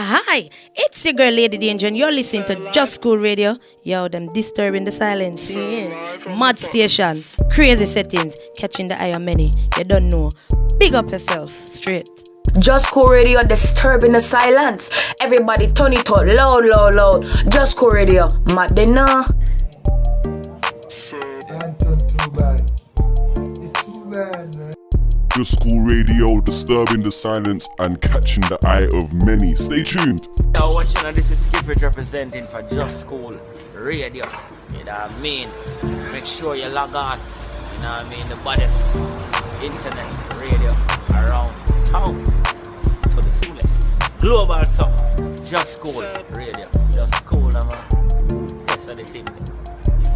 Hi, it's your girl Lady Danger and you're listening to Just School Radio. Yo, them disturbing the silence. Yeah. Mad station, crazy settings, catching the eye of many. You don't know. Big up yourself, straight. Just School Radio, disturbing the silence. Everybody turn it up loud, loud, loud. Just School Radio, Madina. Too bad. It's too bad, man. Just School Radio, disturbing the silence and catching the eye of many. Stay tuned. Yo, watching this is Skipper representing for Just School Radio. You know what I mean? Make sure you log on. You know what I mean? The baddest internet radio around town to the fullest. Global song. Just School Radio. Just School, man. That's the thing.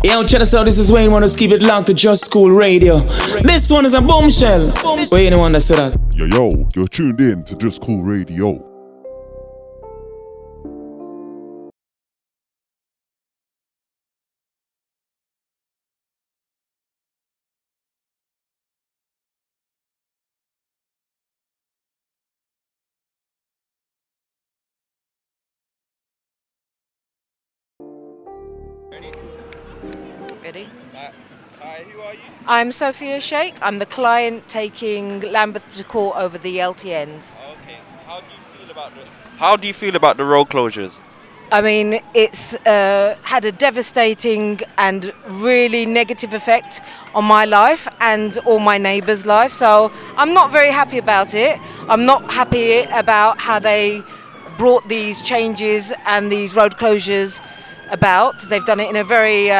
Yo, check us out, this is Wayne, wanna keep it locked to Just School Radio. This one is a bombshell. Wait, anyone that said that? Yo, you're tuned in to Just School Radio. Ready? Hi, who are you? I'm Sophia Sheikh. I'm the client taking Lambeth to court over the LTNs. Okay. How do you feel about the road closures? I mean, it's had a devastating and really negative effect on my life and all my neighbours' life. So I'm not very happy about it. I'm not happy about how they brought these changes and these road closures about. They've done it in a very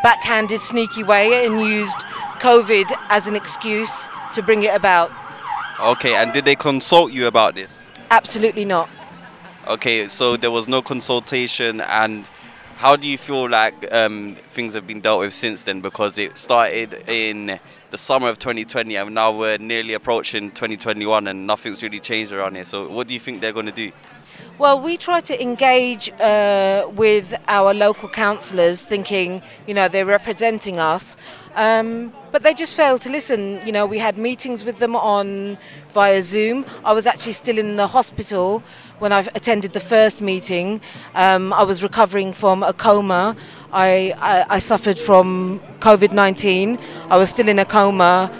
backhanded, sneaky way and used COVID as an excuse to bring it about. Okay, and did they consult you about this? Absolutely not. Okay, so there was no consultation, and how do you feel like things have been dealt with since then? Because it started in the summer of 2020 and now we're nearly approaching 2021 and nothing's really changed around here. So what do you think they're going to do? Well, we try to engage with our local councillors thinking, they're representing us, but they just failed to listen. We had meetings with them via Zoom. I was actually still in the hospital when I attended the first meeting. I was recovering from a coma. I suffered from COVID-19. I was still in a coma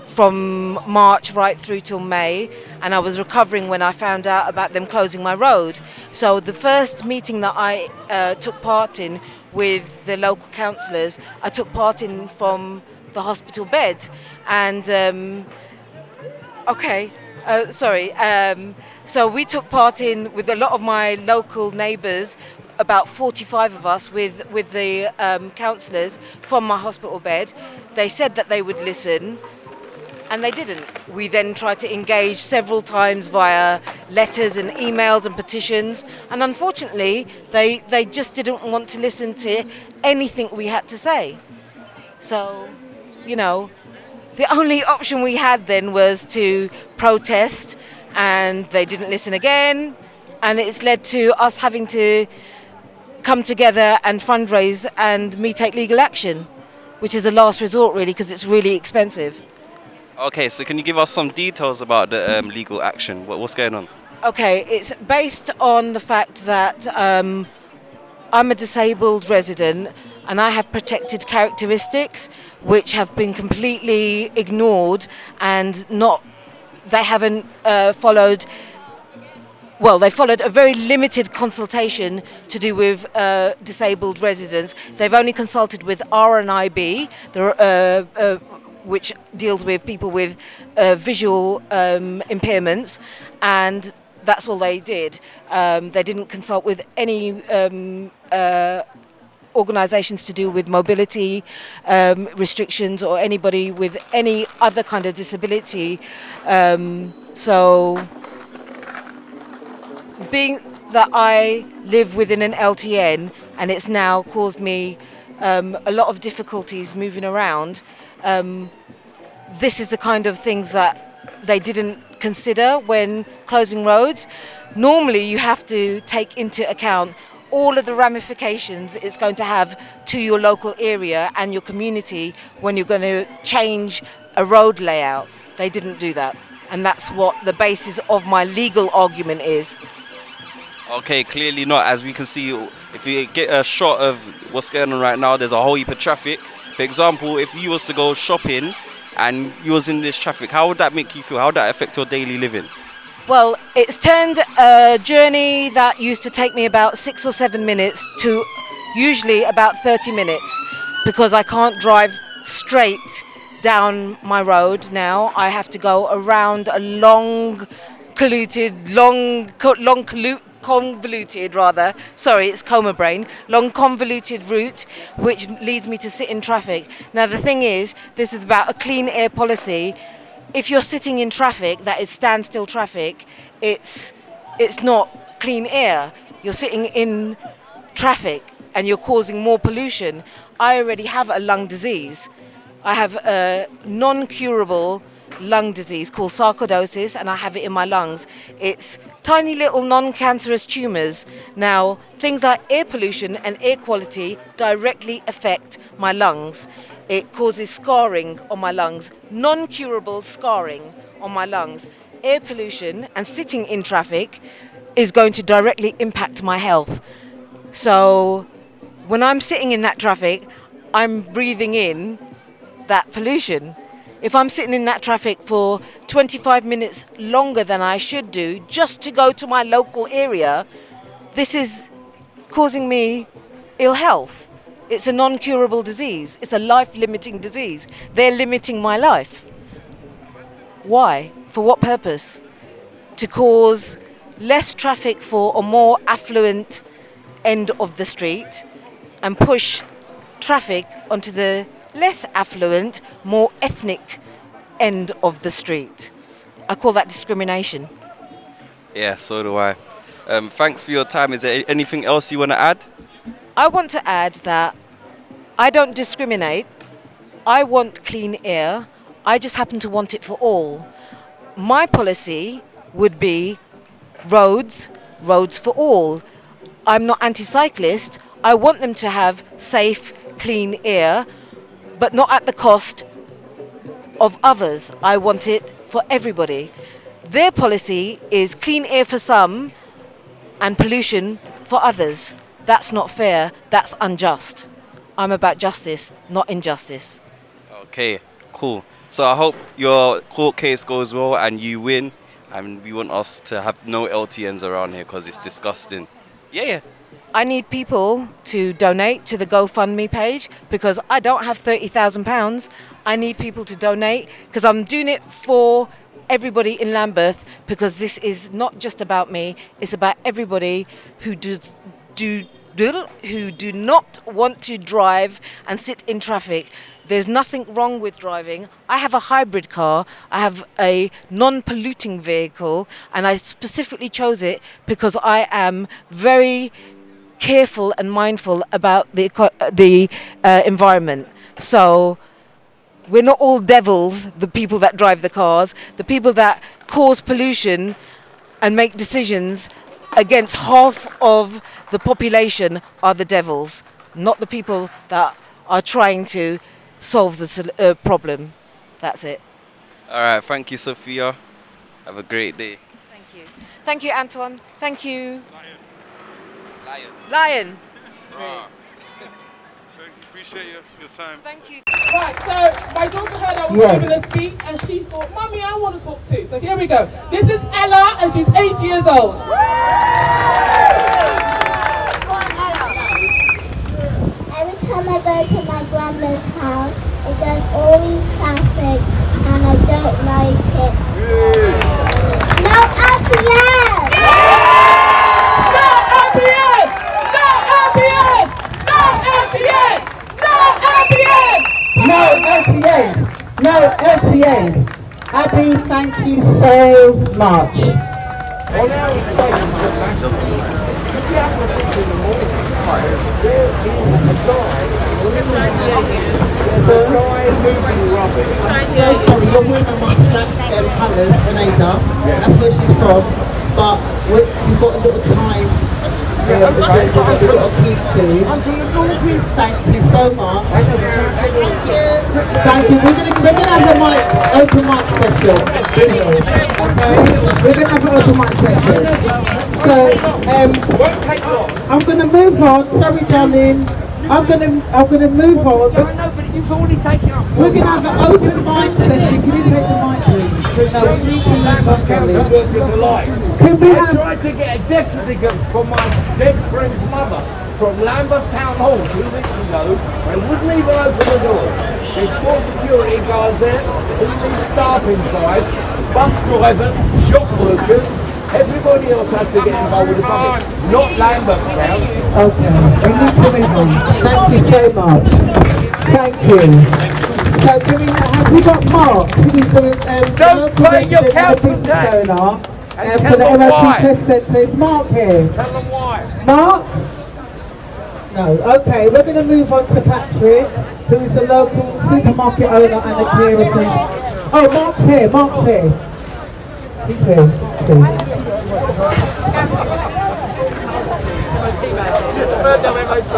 from March right through till May, and I was recovering when I found out about them closing my road. So the first meeting that I took part in with the local councillors, I took part in from the hospital bed. And so we took part in with a lot of my local neighbours, about 45 of us with the councillors from my hospital bed. They said that they would listen, and they didn't. We then tried to engage several times via letters and emails and petitions, and unfortunately they just didn't want to listen to anything we had to say. So, the only option we had then was to protest, and they didn't listen again, and it's led to us having to come together and fundraise and me take legal action, which is a last resort really, because it's really expensive. Okay, so can you give us some details about the legal action? What's going on? Okay, it's based on the fact that I'm a disabled resident and I have protected characteristics which have been completely ignored and they haven't followed. Well, they followed a very limited consultation to do with disabled residents. They've only consulted with RNIB, which deals with people with visual impairments, and that's all they did. They didn't consult with any organisations to do with mobility restrictions or anybody with any other kind of disability. So, being that I live within an LTN and it's now caused me a lot of difficulties moving around, this is the kind of things that they didn't consider when closing roads. Normally you have to take into account all of the ramifications it's going to have to your local area and your community when you're going to change a road layout. They didn't do that. And that's what the basis of my legal argument is. Okay, clearly not. As we can see, if you get a shot of what's going on right now, there's a whole heap of traffic. For example, if you was to go shopping and you was in this traffic, how would that make you feel? How would that affect your daily living? Well, it's turned a journey that used to take me about 6 or 7 minutes to usually about 30 minutes, because I can't drive straight down my road now. I have to go around a convoluted route, which leads me to sit in traffic. Now the thing is, this is about a clean air policy. If you're sitting in traffic that is standstill traffic, it's not clean air. You're sitting in traffic and you're causing more pollution. I already have a lung disease. I have a non-curable lung disease called sarcoidosis, and I have it in my lungs. It's tiny little non-cancerous tumours. Now, things like air pollution and air quality directly affect my lungs. It causes scarring on my lungs, non-curable scarring on my lungs. Air pollution and sitting in traffic is going to directly impact my health. So when I'm sitting in that traffic, I'm breathing in that pollution. If I'm sitting in that traffic for 25 minutes longer than I should do just to go to my local area, this is causing me ill health. It's a non-curable disease. It's a life-limiting disease. They're limiting my life. Why? For what purpose? To cause less traffic for a more affluent end of the street and push traffic onto the less affluent, more ethnic end of the street. I call that discrimination. Yeah, so do I. Thanks for your time. Is there anything else you want to add? I want to add that I don't discriminate. I want clean air. I just happen to want it for all. My policy would be roads for all. I'm not anti-cyclist. I want them to have safe, clean air, but not at the cost of others. I want it for everybody. Their policy is clean air for some and pollution for others. That's not fair. That's unjust. I'm about justice, not injustice. Okay, cool. So I hope your court case goes well and you win. And we want us to have no LTNs around here because it's disgusting. Yeah. I need people to donate to the GoFundMe page because I don't have £30,000. I need people to donate because I'm doing it for everybody in Lambeth, because this is not just about me. It's about everybody who do not want to drive and sit in traffic. There's nothing wrong with driving. I have a hybrid car. I have a non-polluting vehicle, and I specifically chose it because I am very careful and mindful about the environment. So we're not all devils, the people that drive the cars. The people that cause pollution and make decisions against half of the population are the devils, not the people that are trying to solve the problem. That's it. All right. Thank you, Sophia. Have a great day. Thank you. Thank you, Anton. Thank you. Lion. Appreciate your time. Thank you. Right, so my daughter heard I was giving a speech and she thought, Mummy, I want to talk too. So here we go. This is Ella and she's 8 years old. Every time I go to my grandma's house, it does always traffic and I don't like it. No LTN! No LTN! No LTN! No LTN! No LTN! No LTAs! No LTAs! Abby, thank you so much. I'm so sorry, you're wearing my black colours, Renata. That's where she's from. But we've got a little time we've got a key to. Thank you so much. Thank you. We're gonna have a open mic session. Okay, we're gonna have an open mic session. So I'm gonna move on. Sorry, darling. I'm gonna move on. No, but you've already taken up. We're gonna have an open mic session. Can you take the mic, please? Can we I have? tried to get a death certificate from my dead friend's mother from Lambeth Town Hall 2 weeks ago. They wouldn't even open the door. There's 4 security guards there, all these staff inside, bus drivers, shop workers. Everybody else has to get involved with the public, not Lambeth Town. Okay, we need to move on. Thank you so much. Thank you. So can we have we got Mark, who's a Don't pay your council business tax. owner And for tell the them MOT why. test centre. Is Mark here? Tell them why. Mark? No. Okay, we're going to move on to Patrick, who is a local supermarket owner and a carer. Oh, Mark's here. Mark's here. He's here. Ferndale MOT.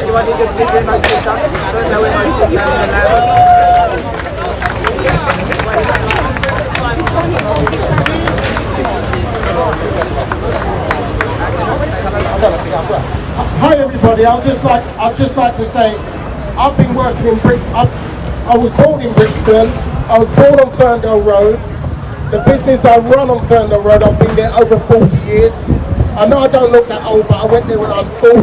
Anyone need a big MOT done? Ferndale MOT down in Lambeth. Hi everybody, I'd just like to say I've been working in I was born in Brixton, I was born on Ferndale Road. The business I run on Ferndale Road, I've been there over 40 years. I know I don't look that old, but I went there when I was 14.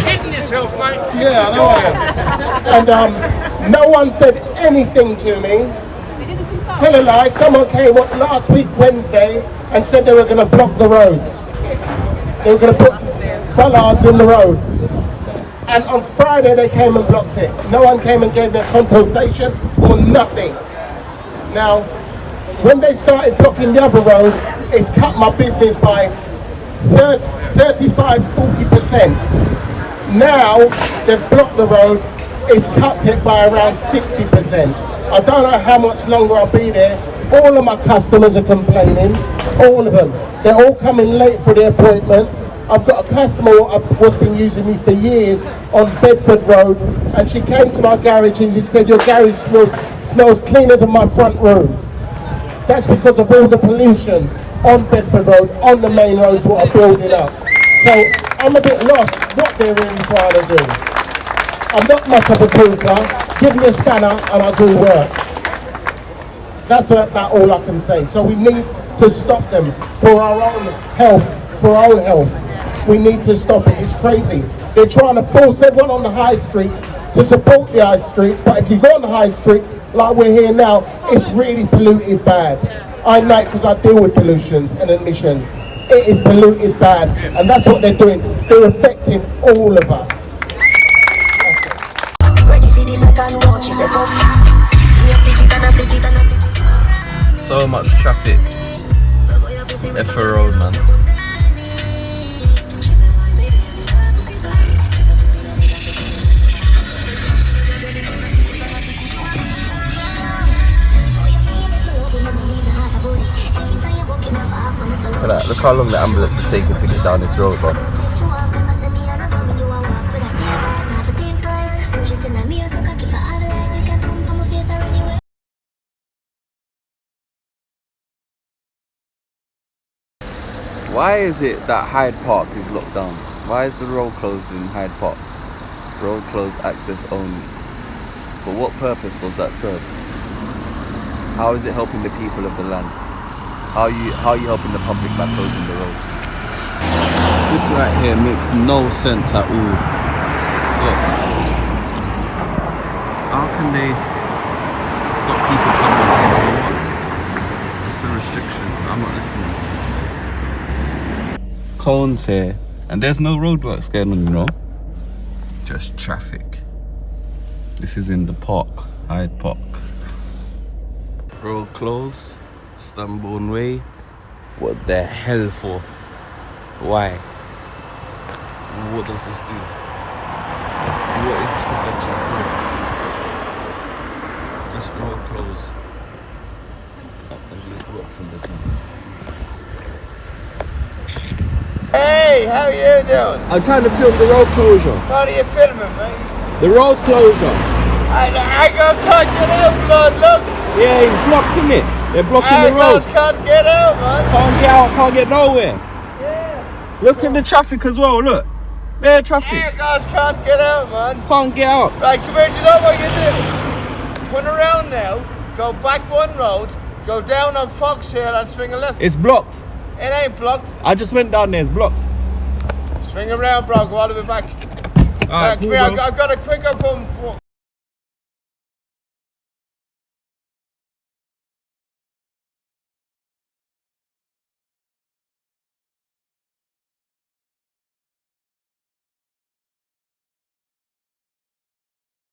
Kidding yourself, mate. Yeah, I know I am. And no one said anything to me. Tell a lie, someone came last week Wednesday and said they were going to block the roads. They were going to put bollards in the road. And on Friday they came and blocked it. No one came and gave their compensation or nothing. Now, when they started blocking the other road, it's cut my business by 35–40%. Now they've blocked the road, it's cut it by around 60%. I don't know how much longer I'll be there. All of my customers are complaining, all of them. They're all coming late for their appointment. I've got a customer who's been using me for years on Bedford Road, and she came to my garage and she said, your garage smells cleaner than my front room. That's because of all the pollution on Bedford Road, on the main roads what are building up. So I'm a bit lost what they're really trying to do. I'm not much of a talker. Give me a spanner and I'll do work. That's about all I can say. So we need to stop them for our own health, We need to stop it. It's crazy. They're trying to force everyone on the high street to support the high street, but if you go on the high street, like we're here now, it's really polluted bad. I know because I deal with pollution and emissions. It is polluted bad, and that's what they're doing. They're affecting all of us. So much traffic. Effer Road, man. Look how long the ambulance is taking to get down this road, bro. Why is it that Hyde Park is locked down? Why is the road closed in Hyde Park? Road closed, access only. For what purpose does that serve? How is it helping the people of the land? How are you helping the public by closing the road? This right here makes no sense at all. Look. How can they stop people coming here? It's a restriction. I'm not listening. Cones here, and there's no roadworks going on, you know. Just traffic. This is in the park, Hyde Park. Road closed. Stambourne Way. What the hell for? Why? What does this do? What is this prevention for? Just road closed. And these blocks in the town. Hey, how you doing? I'm trying to film the road closure. What are you filming, mate? The road closure. I just can't get out, blood, look. Yeah, he's blocked, isn't it? They're blocking the road. I just can't get out, man. Can't get out, can't get nowhere. Yeah. Look at the traffic as well, look. Bare traffic. I just can't get out, man. Can't get out. Right, come here, do you know what you do? Turn around now, go back one road, go down on Fox Hill and swing a left. It's blocked. It ain't blocked. I just went down there, it's blocked. Swing around, bro, go all the way back. Alright, cool, I've got a quicker phone.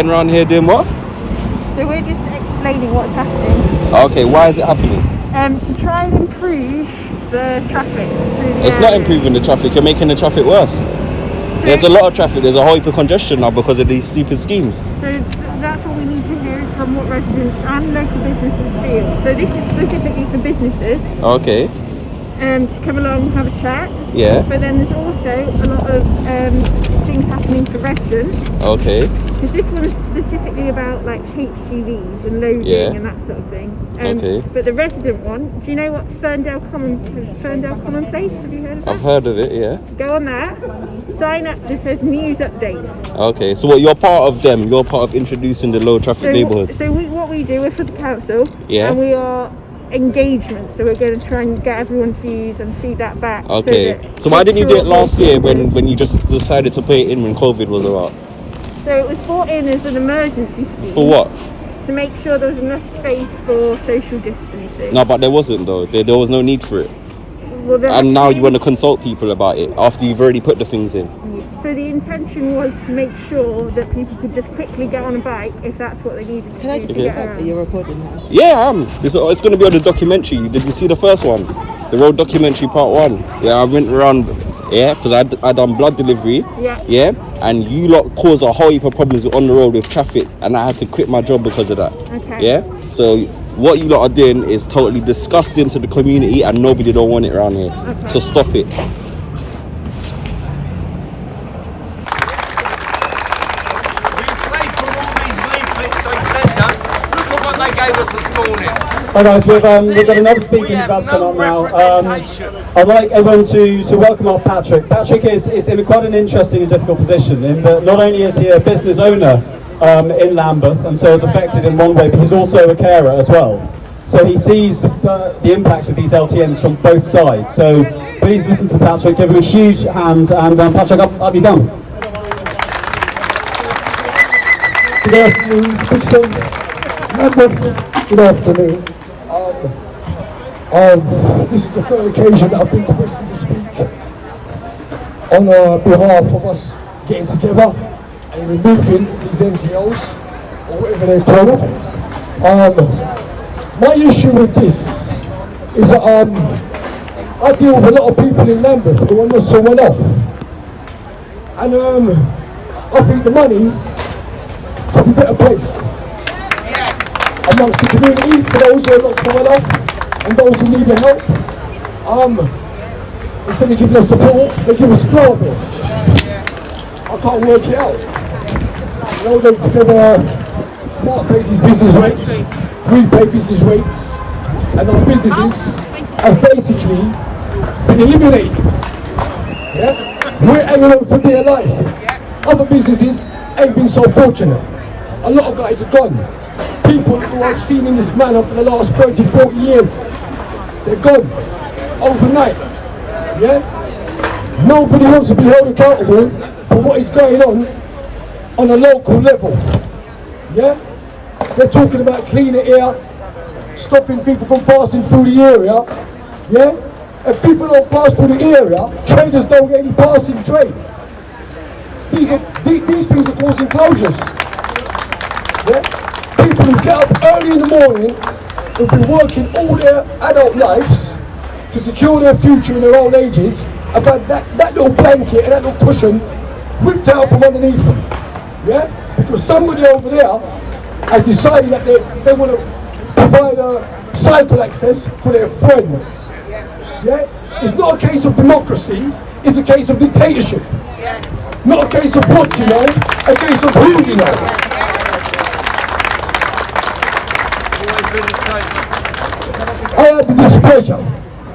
Around here doing what? So we're just explaining what's happening. Okay, why is it happening? To try and improve the traffic through the It's not improving the traffic, you're making the traffic worse. There's a lot of traffic, there's a whole heap of congestion now because of these stupid schemes. So that's what we need to hear from what residents and local businesses feel. So this is specifically for businesses. Okay. To come along and have a chat. Yeah. But then there's also a lot of things happening for residents. Okay. Because this one is specifically about like HGVs and loading and that sort of thing. Okay. But the resident one, do you know what Ferndale Common Place? Have you heard of that? I've heard of it, yeah. Go on that, sign up, just says news updates. Okay, so what, you're part of them, you're part of introducing the low traffic neighbourhoods. So what we do, we're for the council. Yeah. And we are engagement, so we're going to try and get everyone's views and feed that back. Okay, so why didn't you do it last year when you just decided to put it in when COVID was about? So it was brought in as an emergency scheme. For what? To make sure there was enough space for social distancing. No, but there wasn't though, there was no need for it. Well, and now you want to consult people about it after you've already put the things in. So the intention was to make sure that people could just quickly get on a bike if that's what they needed to do to get around. Are you recording now? Yeah, I am. It's going to be on the documentary. Did you see the first one? The road documentary part 1. Yeah, I went around, because I done blood delivery. Yeah. And you lot caused a whole heap of problems on the road with traffic, and I had to quit my job because of that. Okay. Yeah. So what you lot are doing is totally disgusting to the community, and nobody don't want it around here. Okay. So stop it. Hi guys, we've got another speaker about to come on now. I'd like everyone to welcome up Patrick. Patrick is in quite an interesting and difficult position in that not only is he a business owner in Lambeth and so is affected in one way, but he's also a carer as well. So he sees the impact of these LTNs from both sides. So please listen to Patrick, give him a huge hand, and Patrick, up you come. Good afternoon, good afternoon. This is the third occasion that I've been to Bristol to speak on behalf of us getting together and removing these NGOs, or whatever they're called. My issue with this is that I deal with a lot of people in Lambeth who want to sell one off. And I think the money could be better placed amongst the community for those who are not so well off and those who need the help. Instead of giving us support, they give us flower beds. I can't work it out. You know, Mark pays his business rates, we pay business rates, and our businesses have basically been eliminated. Yeah? We're hanging on for dear life. Other businesses ain't been so fortunate. A lot of guys are gone. People who I've seen in this manner for the last 30, 40 years, they're gone overnight. Yeah? Nobody wants to be held accountable for what is going on a local level. Yeah? They're talking about cleaner air, stopping people from passing through the area. Yeah? If people don't pass through the area, traders don't get any passing trade. These things are causing closures. Yeah? People who get up early in the morning, who've been working all their adult lives to secure their future in their old ages, have had that little blanket and that little cushion whipped out from underneath them. Yeah? Because somebody over there has decided that they want to provide a cycle access for their friends. Yeah? It's not a case of democracy, is a case of dictatorship. Not a case of what you know, a case of who you know. I had the displeasure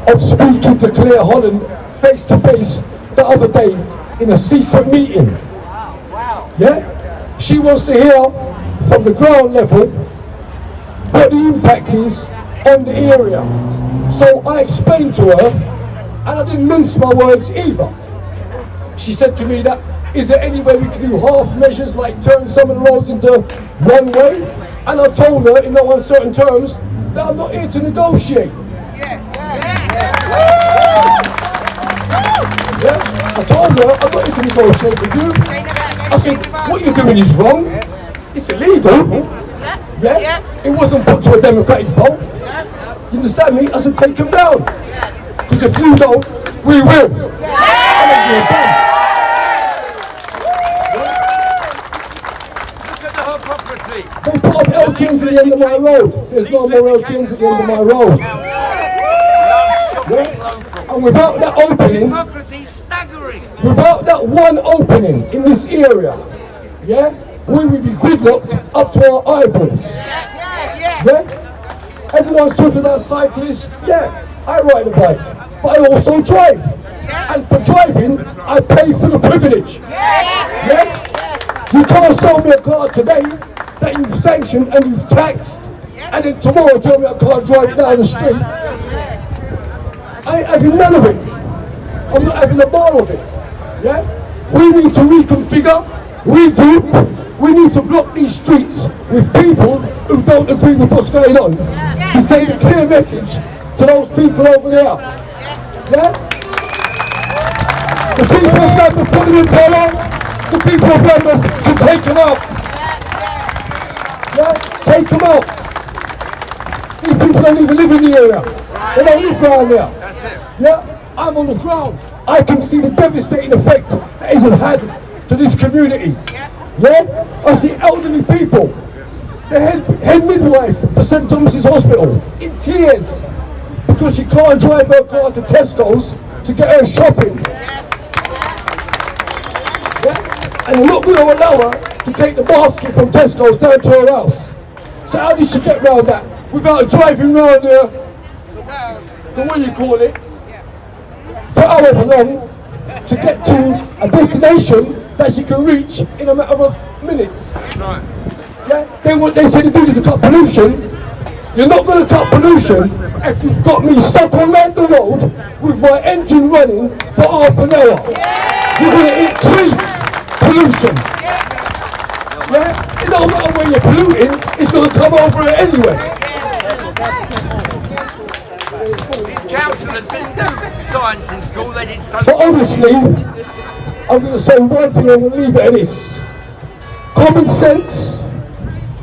of speaking to Claire Holland face to face the other day in a secret meeting. Yeah? She wants to hear from the ground level what the impact is on the area. So I explained to her, and I didn't mince my words either. She said to me that, is there any way we can do half measures, like turn some of the roads into one way? And I told her in no uncertain terms that I'm not here to negotiate. Yeah? I told her I'm not here to negotiate with you. I said, what you're doing is wrong. It's illegal. Yeah? It wasn't put to a democratic vote. You understand me? I said, take them down. Because if you don't, we will. They put up LTNs at the end of my road. There's no more LTNs at the end of my road. Yeah? And without that opening, without that one opening in this area, yeah, we would be gridlocked up to our eyeballs. Yeah? Everyone's talking about cyclists. Yeah, I ride a bike, but I also drive. And for driving, I pay for the privilege. Yeah? You can't sell me a car today that you've sanctioned and you've taxed, and then tomorrow tell me I can't drive it down the street. I ain't having none of it. I'm not having a bar of it. Yeah? We need to reconfigure, regroup. We need to block these streets with people who don't agree with what's going on. To send a clear message to those people over there. Yeah? The people of London put them in power. The people of London can take them out. Yeah? Take them out. These people don't even live in the area. They don't live around there. Yeah? I'm on the ground. I can see the devastating effect that it has had to this community. Yeah? I see elderly people. The head midwife for St. Thomas's Hospital in tears because she can't drive her car to Tesco's to get her shopping. Yeah? And they're not going to allow her to take the basket from Tesco's down to her house. So how did she get round that? Without driving round the what do you call it, for however long, to get to a destination that she can reach in a matter of minutes. Right. Yeah? They say to do this to cut pollution. You're not going to cut pollution if you've got me stuck on the road with my engine running for half an hour. You're going to increase pollution. Yeah? It don't matter when you're polluting, it's going to come over it anyway. These councillors didn't do science in school, they did social. But honestly, I'm going to say one thing and leave it at this. Common sense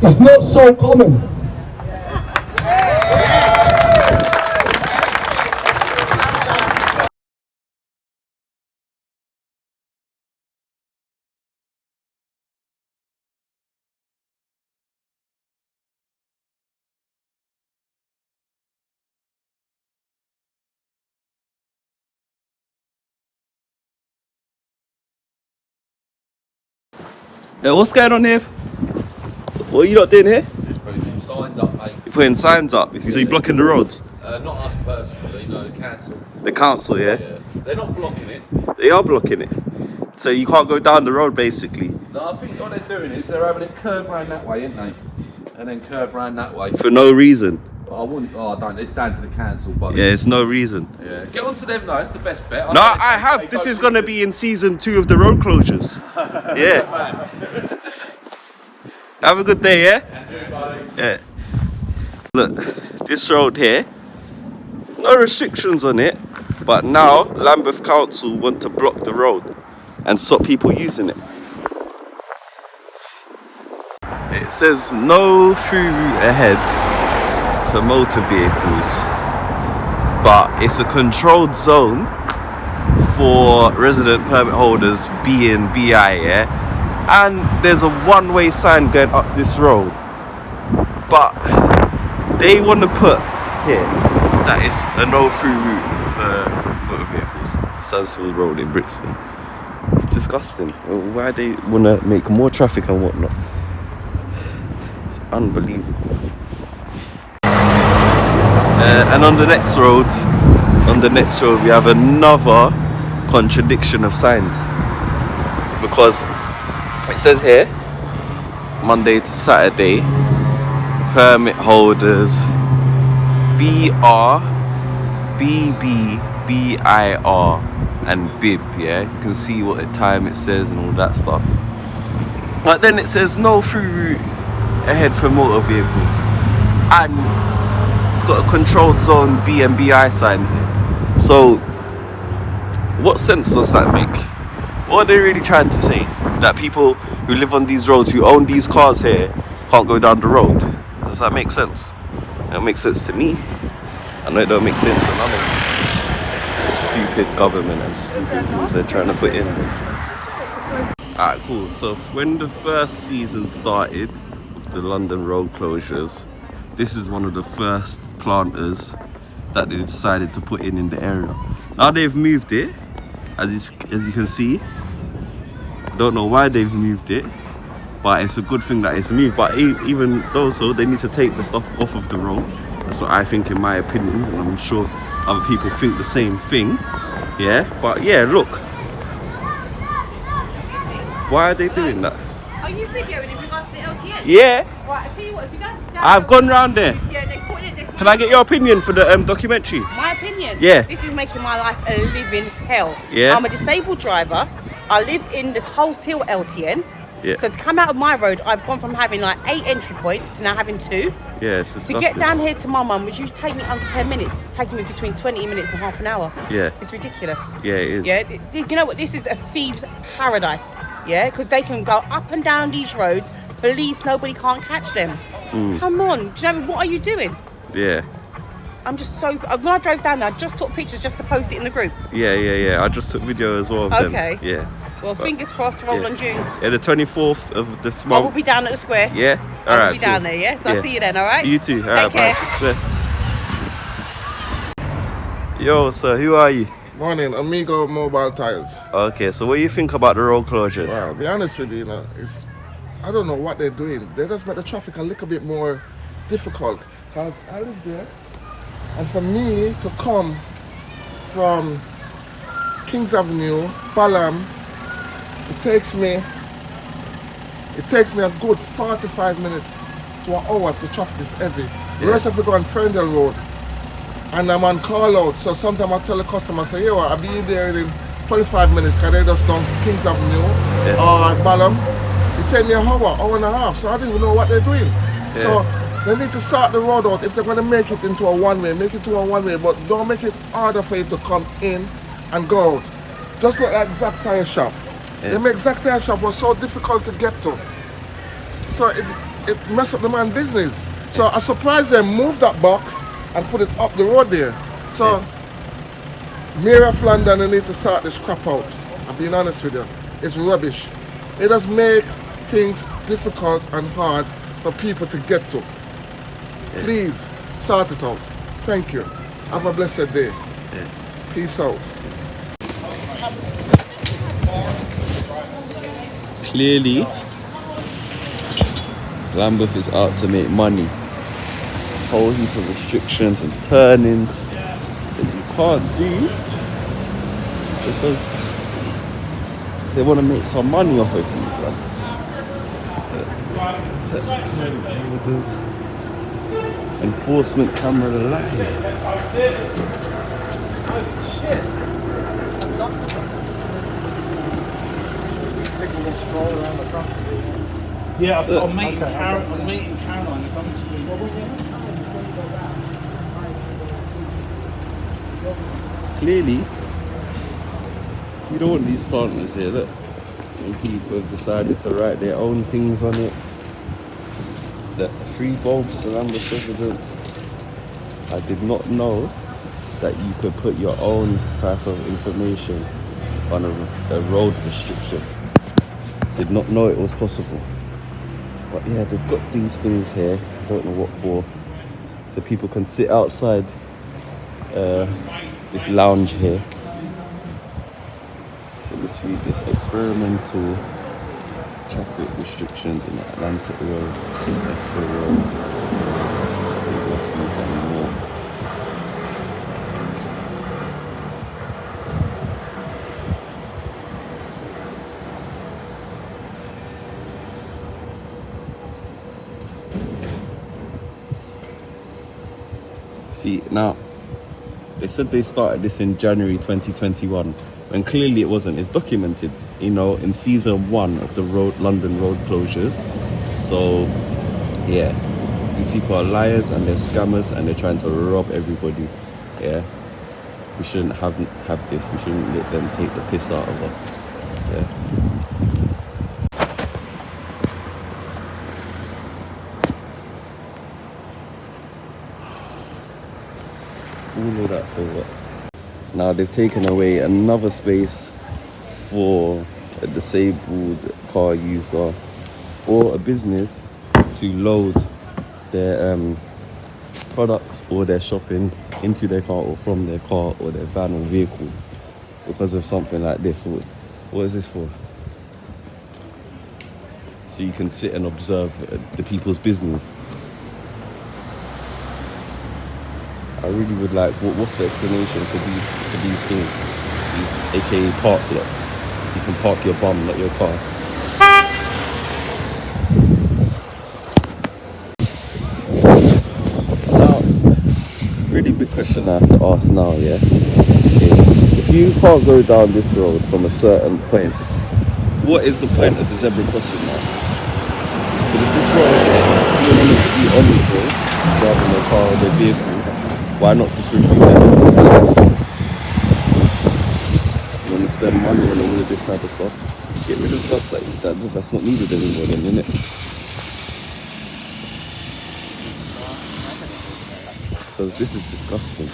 is not so common. What's going on here? What are you not doing here? Just putting some signs up, mate. You're putting signs up? So you're blocking the roads? Not us personally, no, the council. The council, yeah? Yeah. They're not blocking it. They are blocking it. So you can't go down the road, basically? No, I think what they're doing is they're having it curve round that way, isn't they? And then curve round that way. For no reason? I wouldn't, I don't, it's down to the council, buddy. Yeah, it's no reason. Yeah, get on to them though, it's the best bet. No, I have. This is going to be in season 2 of the road closures. Yeah. Have a good day, yeah? Yeah. Look, this road here, no restrictions on it, but now Lambeth Council want to block the road and stop people using it. It says no through route ahead for motor vehicles, but it's a controlled zone for resident permit holders B and BI, yeah? And there's a one-way sign going up this road, but they want to put here that it's a no through route for motor vehicles. Stansfield Road in Brixton. It's disgusting. Why they want to make more traffic and whatnot. It's unbelievable. And on the next road, we have another contradiction of signs. Because it says here, Monday to Saturday, permit holders BR, BB, BIR and BIB, yeah? You can see what the time it says and all that stuff. But then it says no through route ahead for motor vehicles. And it's got a controlled zone B and BI sign here. So, what sense does that make? What are they really trying to say? That people who live on these roads, who own these cars here, can't go down the road? Does that make sense? It makes sense to me. I know it don't make sense to none of them. Stupid government and stupid rules they're trying to put in. Alright, cool. So when the first season started of the London road closures, this is one of the first planters that they decided to put in the area. Now they've moved it, as you can see. Don't know why they've moved it, but it's a good thing that it's moved. But even though so, they need to take the stuff off of the road. That's what I think, in my opinion, and I'm sure other people think the same thing. Yeah, but yeah, look. Why are they doing that? Are you videoing in regards to the LTN? Yeah. Right, I tell you what, if you go to I've gone round there. Yeah, they put it this. Can I get your opinion for the documentary? My opinion? Yeah. This is making my life a living hell. Yeah. I'm a disabled driver. I live in the Tulse Hill LTN. Yeah. So to come out of my road, I've gone from having like 8 entry points to now having 2. Yeah, it's To disgusting. get down here to my mum, which used to take me under 10 minutes, it's taking me between 20 minutes and half an hour. Yeah. It's ridiculous. Yeah, it is. Yeah, you know what? This is a thieves' paradise. Yeah, because they can go up and down these roads. Police, nobody can't catch them. Mm. Come on, do you know what are you doing? Yeah. I'm just so. When I drove down there, I just took pictures just to post it in the group. Yeah. I just took video as well of Okay. them. Yeah. Well, fingers crossed, roll on June. Yeah, the 24th of this I month. will be down at the square. Yeah. I All will right. be down there. Yeah. So I'll see you then. All right. You too. All right. Take care. Bye. Yo, so who are you? Morning, Amigo Mobile Tires. Okay, so what do you think about the road closures? Well, to be honest with you, I don't know what they're doing. They just make the traffic a little bit more difficult. Because I live there, and for me to come from Kings Avenue, Balham, it takes me a good 45 minutes to an hour if the traffic is heavy. The rest of it go on Ferndale Road. And I'm on call out, so sometimes I tell the customer, say, yo, I'll be there in 25 minutes, because they just done Kings Avenue or Balham. It take me an hour and a half, so I don't even know what they're doing. So they need to sort the road out. If they're going to make it into a one-way, make it to a one-way, but don't make it harder for you to come in and go out. Just look at Exact Tire Shop. They make Exact Tire Shop was so difficult to get to. So it messed up the man's business. So I'm surprised they moved that box and put it up the road there. So, Mayor of London, they need to sort this crap out. I'm being honest with you. It's rubbish. It does make things difficult and hard for people to get to. Please, sort it out. Thank you. Have a blessed day. Peace out. Clearly, Lambeth is out to make money. Whole heap of restrictions and turn-ins that you can't do because they want to make some money off of you, bro. Set orders, enforcement camera live. Yeah, I'm meeting Caroline. Clearly, you don't want these planters here. Look, some people have decided to write their own things on it. The free bulbs for Lambeth residents. I did not know that you could put your own type of information on a road restriction. Did not know it was possible. But yeah, they've got these things here. Don't know what for. So people can sit outside this lounge here this read this experimental traffic restrictions in Atlantic Road, Expo Road, and more. See, now, they said they started this in January 2021, when clearly it wasn't. It's documented, you know, in season 1 of the London road closures. So, yeah, these people are liars and they're scammers and they're trying to rob everybody. Yeah, we shouldn't have this. We shouldn't let them take the piss out of us. Yeah. All of that for what? Now they've taken away another space for a disabled car user or a business to load their products or their shopping into their car or from their car or their van or vehicle because of something like this. What is this for? So you can sit and observe the people's business. I really would like, what's the explanation for these things? AKA park lots. You can park your bum, not your car. Now, really big question I have to ask now, yeah? If you can't go down this road from a certain point, what is the point of the zebra crossing now? But if this road, you're meant to be on this road, driving your car or their vehicle, why not just remove everything? You want to spend money on all of this type of stuff? Get rid of stuff that's not needed anymore then, innit? Because this is disgusting.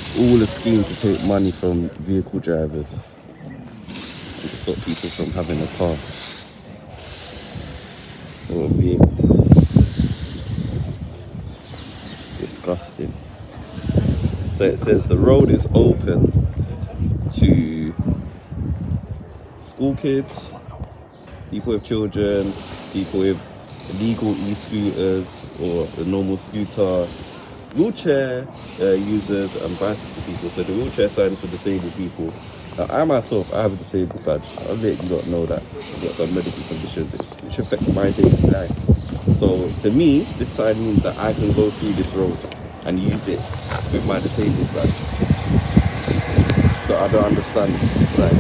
It's all a scheme to take money from vehicle drivers and to stop people from having a car or a vehicle. Disgusting. So it says the road is open to school kids, people with children, people with illegal e-scooters or the normal scooter, wheelchair users and bicycle people. So the wheelchair sign is for disabled people. Now I myself, I have a disabled badge. I'll let you not know that I've got some medical conditions which affect my daily life. So to me, this sign means that I can go through this road and use it with my disabled badge. So I don't understand this sign.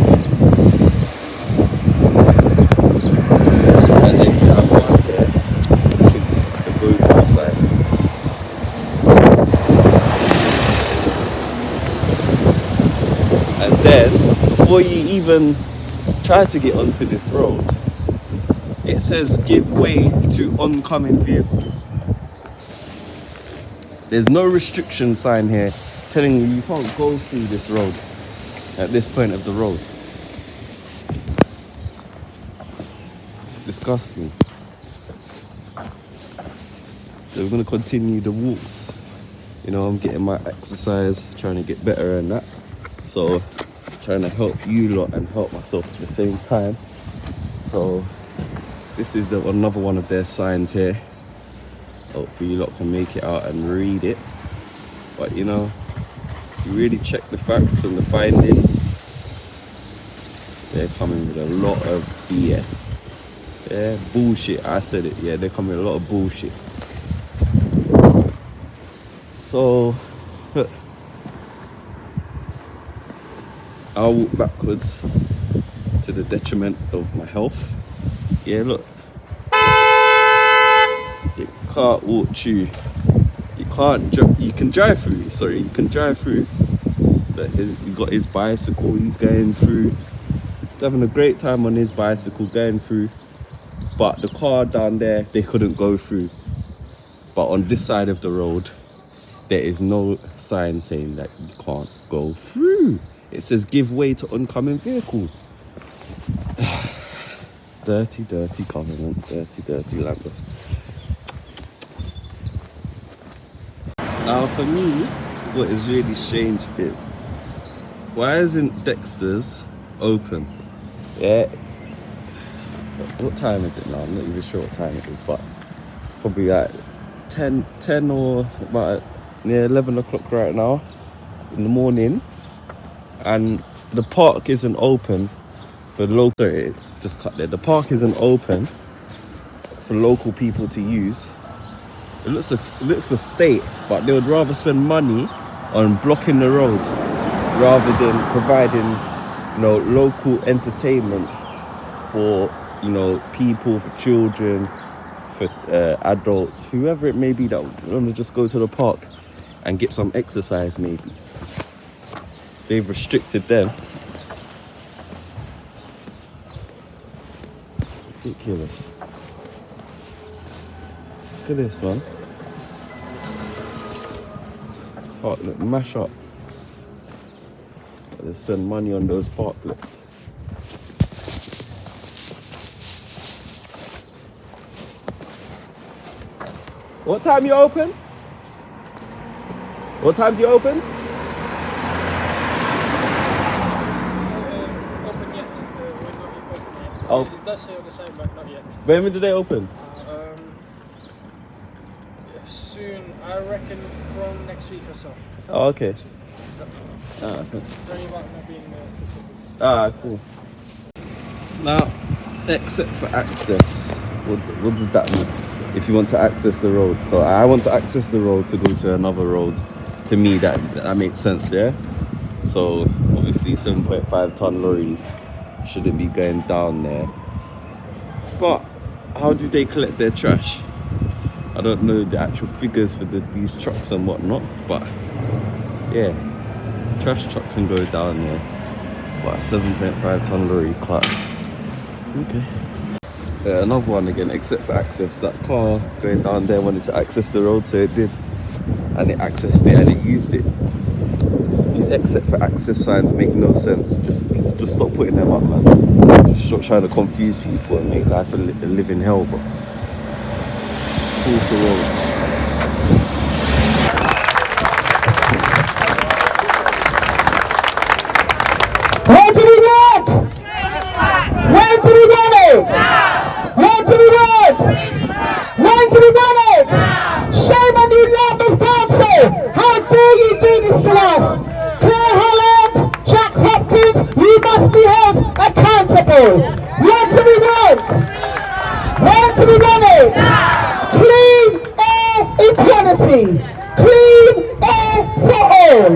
And then you have one here, which is the go through sign. And then, before you even try to get onto this road, it says give way to oncoming vehicles. There's no restriction sign here telling you can't go through this road at this point of the road. It's disgusting. So we're going to continue the walks. You know, I'm getting my exercise, trying to get better and that. So trying to help you lot and help myself at the same time. So this is another one of their signs here. Hopefully you lot can make it out and read it. But you know, if you really check the facts and the findings, they're coming with a lot of BS. Yeah, bullshit, I said it, yeah, they're coming with a lot of bullshit. So, I'll walk backwards to the detriment of my health. Yeah, look. You can't walk through. You can drive through. Sorry, you can drive through. But he got his bicycle. He's going through. He's having a great time on his bicycle going through. But the car down there, they couldn't go through. But on this side of the road, there is no sign saying that you can't go through. It says give way to oncoming vehicles. Dirty, dirty government. Dirty, dirty Lambeth. Now for me, what is really strange is why isn't Dexters open? Yeah. What time is it now? I'm not even sure what time it is, but probably like 10 or about near 11 o'clock right now in the morning. And the park isn't open for local. Just cut there. The park isn't open for local people to use. It looks a state, but they would rather spend money on blocking the roads rather than providing, you know, local entertainment for, you know, people, for children, for adults, whoever it may be that want to just go to the park and get some exercise maybe. They've restricted them. It's ridiculous. Look at this, man. Park, look, mash up. They spend money on those parklets. What time you open? What time do you open? Open yet. Oh. It does say on the same, but not yet. When do they open? Soon, I reckon from next week or so. Oh, okay. Sorry about not being specific. Ah, cool. Now, except for access, what does that mean? If you want to access the road. So I want to access the road to go to another road. To me, that makes sense, yeah? So obviously 7.5 ton lorries shouldn't be going down there. But how do they collect their trash? I don't know the actual figures for these trucks and whatnot, but yeah, trash truck can go down there, but a 7.5 ton lorry can't. Okay. Another one again, except for access. That car going down there wanted to access the road, so it did, and it accessed it and it used it. These except for access signs make no sense. Just stop putting them up, man. Just stop trying to confuse people and make life a living hell, but towards the road. Where do we work? Where do we run it? Where do we work? When do we run it? Shame on you, Lambeth Council! How dare you do this to us? Claire Holland, Jack Hopkins, you must be held accountable. Where do we work? Where do we run it? Clean air equality. Clean air for all.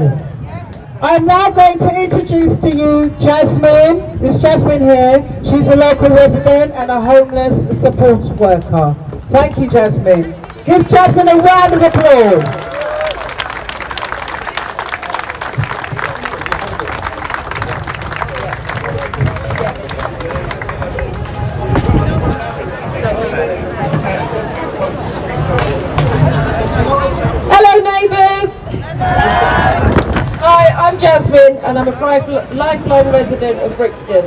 I'm now going to introduce to you Jasmine. This Jasmine here, she's a local resident and a homeless support worker. Thank you, Jasmine. Give Jasmine a round of applause. Hello neighbours! Hi, I'm Jasmine and I'm a lifelong resident of Brixton.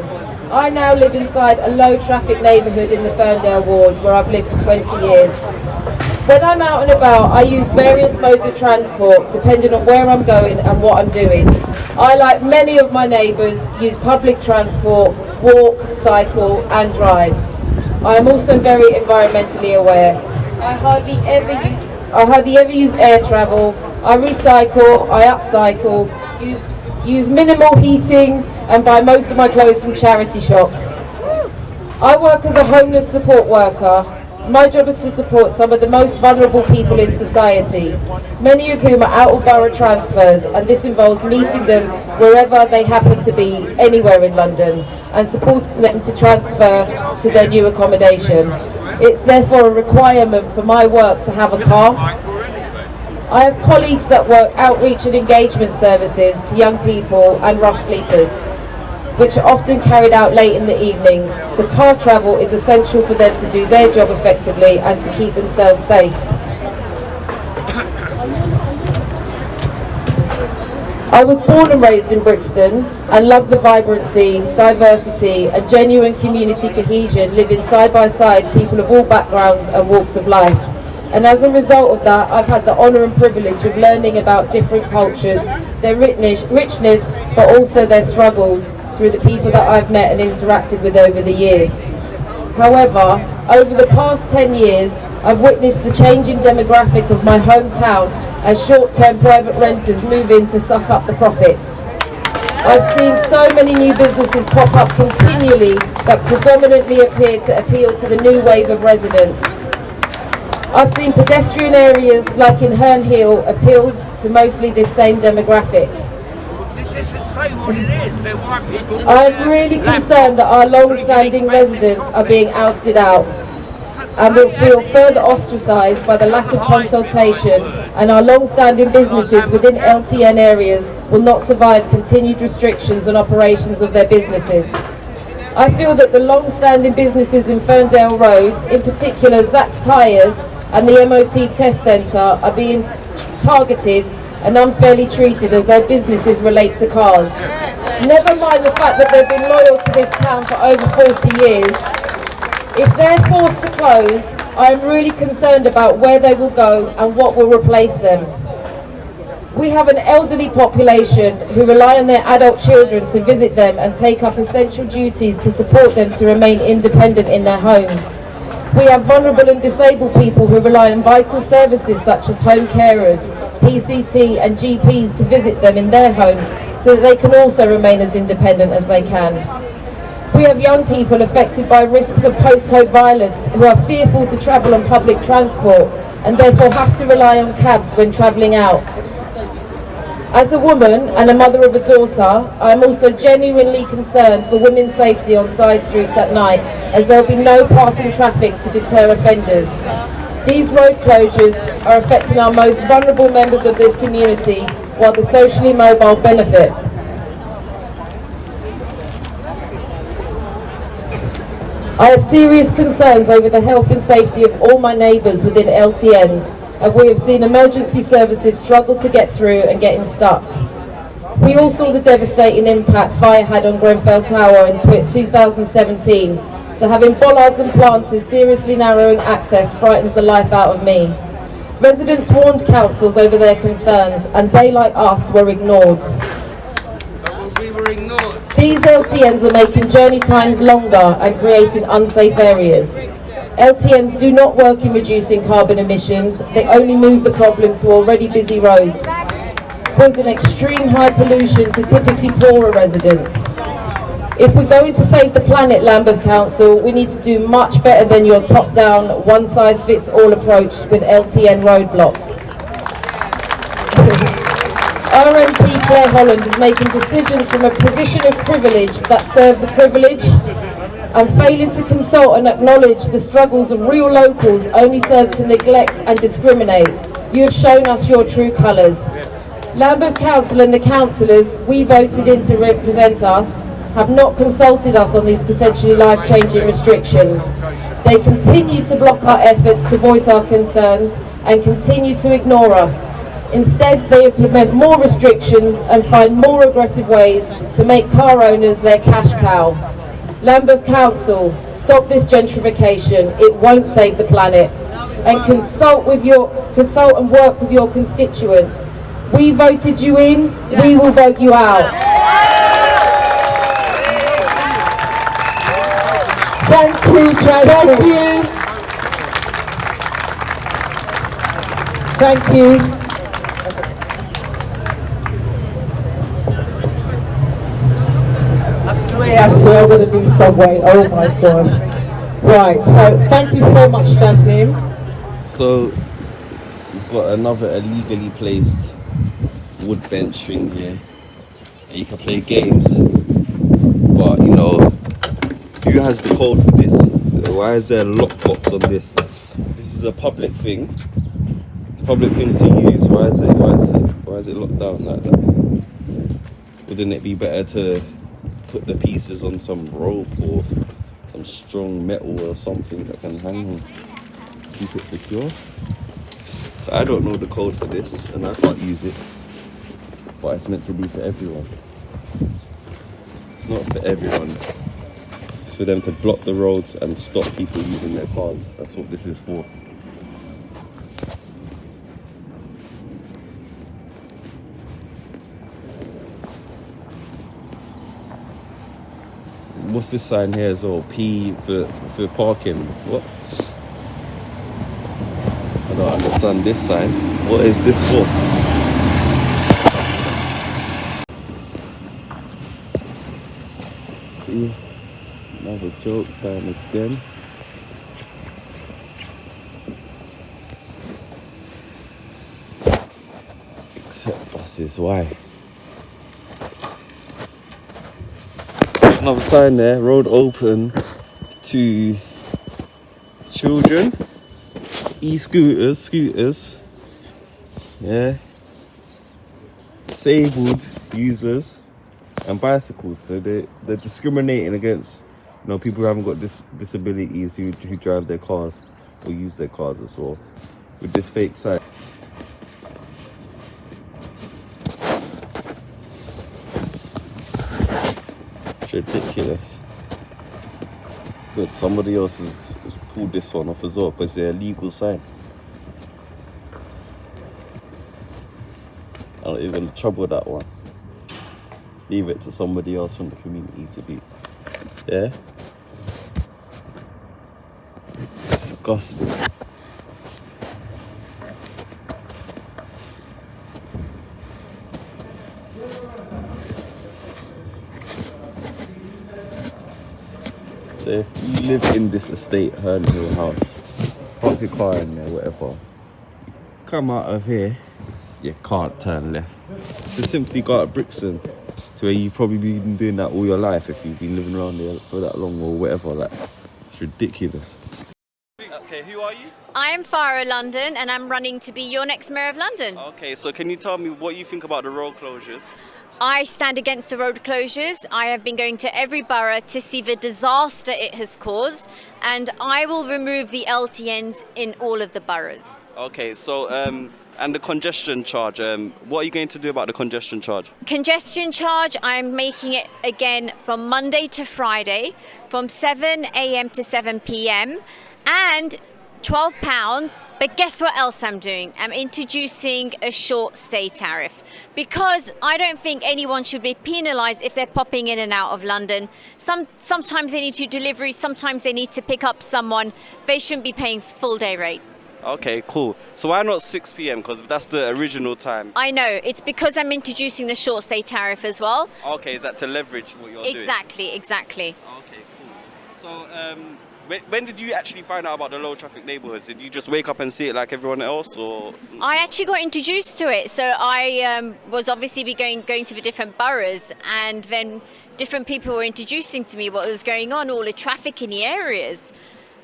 I now live inside a low traffic neighbourhood in the Ferndale ward where I've lived for 20 years. When I'm out and about, I use various modes of transport depending on where I'm going and what I'm doing. I, like many of my neighbours, use public transport, walk, cycle and drive. I am also very environmentally aware. I hardly ever use air travel. I recycle, I upcycle, use minimal heating and buy most of my clothes from charity shops. I work as a homeless support worker. My job is to support some of the most vulnerable people in society, many of whom are out of borough transfers, and this involves meeting them wherever they happen to be, anywhere in London, and supporting them to transfer to their new accommodation. It's therefore a requirement for my work to have a car. I have colleagues that work outreach and engagement services to young people and rough sleepers, which are often carried out late in the evenings, so car travel is essential for them to do their job effectively and to keep themselves safe. I was born and raised in Brixton and love the vibrancy, diversity and genuine community cohesion living side by side people of all backgrounds and walks of life. And as a result of that, I've had the honour and privilege of learning about different cultures their richness, but also their struggles through the people that I've met and interacted with over the years. However, over the past 10 years, I've witnessed the changing demographic of my hometown as short-term private renters move in to suck up the profits. I've seen so many new businesses pop up continually that predominantly appear to appeal to the new wave of residents. I've seen pedestrian areas like in Herne Hill appeal to mostly this same demographic. I'm really concerned that our long-standing residents are being ousted out and will feel further ostracised by the lack of consultation, and our long-standing businesses within LTN areas will not survive continued restrictions on operations of their businesses. I feel that the long-standing businesses in Ferndale Road, in particular Zach's Tyres and the MOT Test Centre, are being targeted and unfairly treated as their businesses relate to cars. Never mind the fact that they've been loyal to this town for over 40 years. If they're forced to close, I am really concerned about where they will go and what will replace them. We have an elderly population who rely on their adult children to visit them and take up essential duties to support them to remain independent in their homes. We have vulnerable and disabled people who rely on vital services such as home carers, PCT and GPs to visit them in their homes so that they can also remain as independent as they can. We have young people affected by risks of postcode violence who are fearful to travel on public transport and therefore have to rely on cabs when travelling out. As a woman and a mother of a daughter, I am also genuinely concerned for women's safety on side streets at night, as there will be no passing traffic to deter offenders. These road closures are affecting our most vulnerable members of this community, while the socially mobile benefit. I have serious concerns over the health and safety of all my neighbours within LTNs, and we have seen emergency services struggle to get through and getting stuck. We all saw the devastating impact fire had on Grenfell Tower in 2017, so having bollards and planters seriously narrowing access frightens the life out of me. Residents warned councils over their concerns, and they, like us, were ignored. These LTNs are making journey times longer and creating unsafe areas. LTNs do not work in reducing carbon emissions, they only move the problem to already busy roads, causing extreme high pollution to typically poorer residents. If we're going to save the planet, Lambeth Council, we need to do much better than your top-down, one-size-fits-all approach with LTN roadblocks. Our MP Claire Holland is making decisions from a position of privilege that serve the privileged, and failing to consult and acknowledge the struggles of real locals only serves to neglect and discriminate. You have shown us your true colours. Lambeth Council and the councillors we voted in to represent us have not consulted us on these potentially life-changing restrictions. They continue to block our efforts to voice our concerns and continue to ignore us. Instead, they implement more restrictions and find more aggressive ways to make car owners their cash cow. Lambeth Council, stop this gentrification. It won't save the planet. And consult and work with your constituents. We voted you in, we will vote you out. Thank you, Jasmine. Thank you. I swear I'm going to lose some weight. Oh my gosh. Right, so thank you so much, Jasmine. So we've got another illegally placed wood bench thing here. And you can play games. But you know, who has the code for this? Why is there a lockbox on this? This is a public thing. It's a public thing to use. Why is it locked down like that? Wouldn't it be better to put the pieces on some rope or some strong metal or something that can hang on, keep it secure? So I don't know the code for this and I can't use it, but it's meant to be for everyone. It's not for everyone. It's for them to block the roads and stop people using their cars. That's what this is for. what's this sign here as well? P for parking. What? I don't understand this sign. What is this for? See, another joke sign again. Except buses, why? Another sign there, road open to children, scooters, yeah, disabled users and bicycles. So they're discriminating against, you know, people who haven't got disabilities who drive their cars or use their cars as well with this fake sign. Ridiculous. Good, somebody else has pulled this one off as well because it's a legal sign. I don't even trouble that one. Leave it to somebody else from the community to do. Yeah? Disgusting. So if you live in this estate, Herndale house, park your car in there, whatever, come out of here, you can't turn left. Just simply go out of Brixton to where you've probably been doing that all your life if you've been living around there for that long or whatever. Like, it's ridiculous. Okay, who are you? I'm Pharah London and I'm running to be your next Mayor of London. Okay, so can you tell me what you think about the road closures? I stand against the road closures. I have been going to every borough to see the disaster it has caused, and I will remove the LTNs in all of the boroughs. Okay, so and the congestion charge, what are you going to do about the congestion charge? Congestion charge, I'm making it again from Monday to Friday, from 7 a.m. to 7 p.m. and £12, but guess what else I'm doing? I'm introducing a short stay tariff because I don't think anyone should be penalised if they're popping in and out of London. Sometimes they need to do delivery, sometimes they need to pick up someone. They shouldn't be paying full day rate. Okay, cool. So why not 6 p.m? Because that's the original time. I know, it's because I'm introducing the short stay tariff as well. Okay, is that to leverage what you're doing? Exactly. Okay, cool. So when did you actually find out about the low traffic neighbourhoods? Did you just wake up and see it like everyone else, or? I actually got introduced to it. So I was obviously going to the different boroughs, and then different people were introducing to me what was going on, all the traffic in the areas.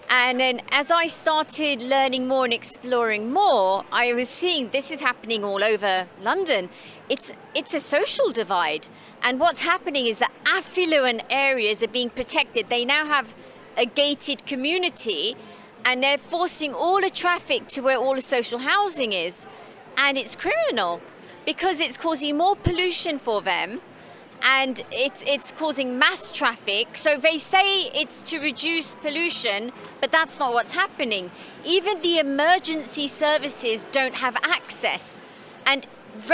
And then as I started learning more and exploring more, I was seeing this is happening all over London. It's a social divide. And what's happening is that affluent areas are being protected. They now have a gated community, and they're forcing all the traffic to where all the social housing is. And it's criminal because it's causing more pollution for them, and it's causing mass traffic. So they say it's to reduce pollution, but that's not what's happening. Even the emergency services don't have access, and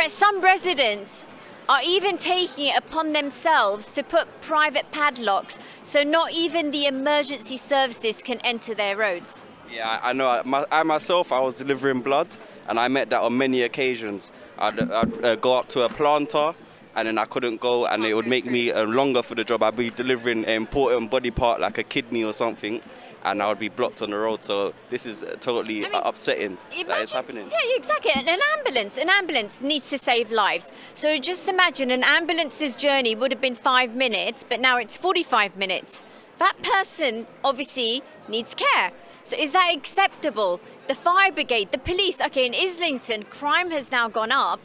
some residents are even taking it upon themselves to put private padlocks, so not even the emergency services can enter their roads. Yeah, I know. I myself, I was delivering blood, and I met that on many occasions. I'd go up to a planter, and then I couldn't go, and it would make me longer for the job. I'd be delivering an important body part like a kidney or something, and I would be blocked on the road. So this is totally upsetting that it's happening. Yeah, exactly. An ambulance needs to save lives. So just imagine an ambulance's journey would have been 5 minutes, but now it's 45 minutes. That person obviously needs care. So is that acceptable? The fire brigade, the police, okay, in Islington, crime has now gone up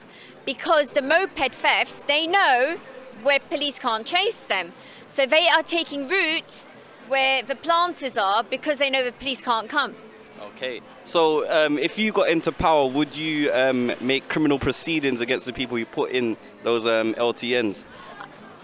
because the moped thefts, they know where police can't chase them. So they are taking routes where the planters are because they know the police can't come. Okay, so if you got into power, would you make criminal proceedings against the people who put in those LTNs?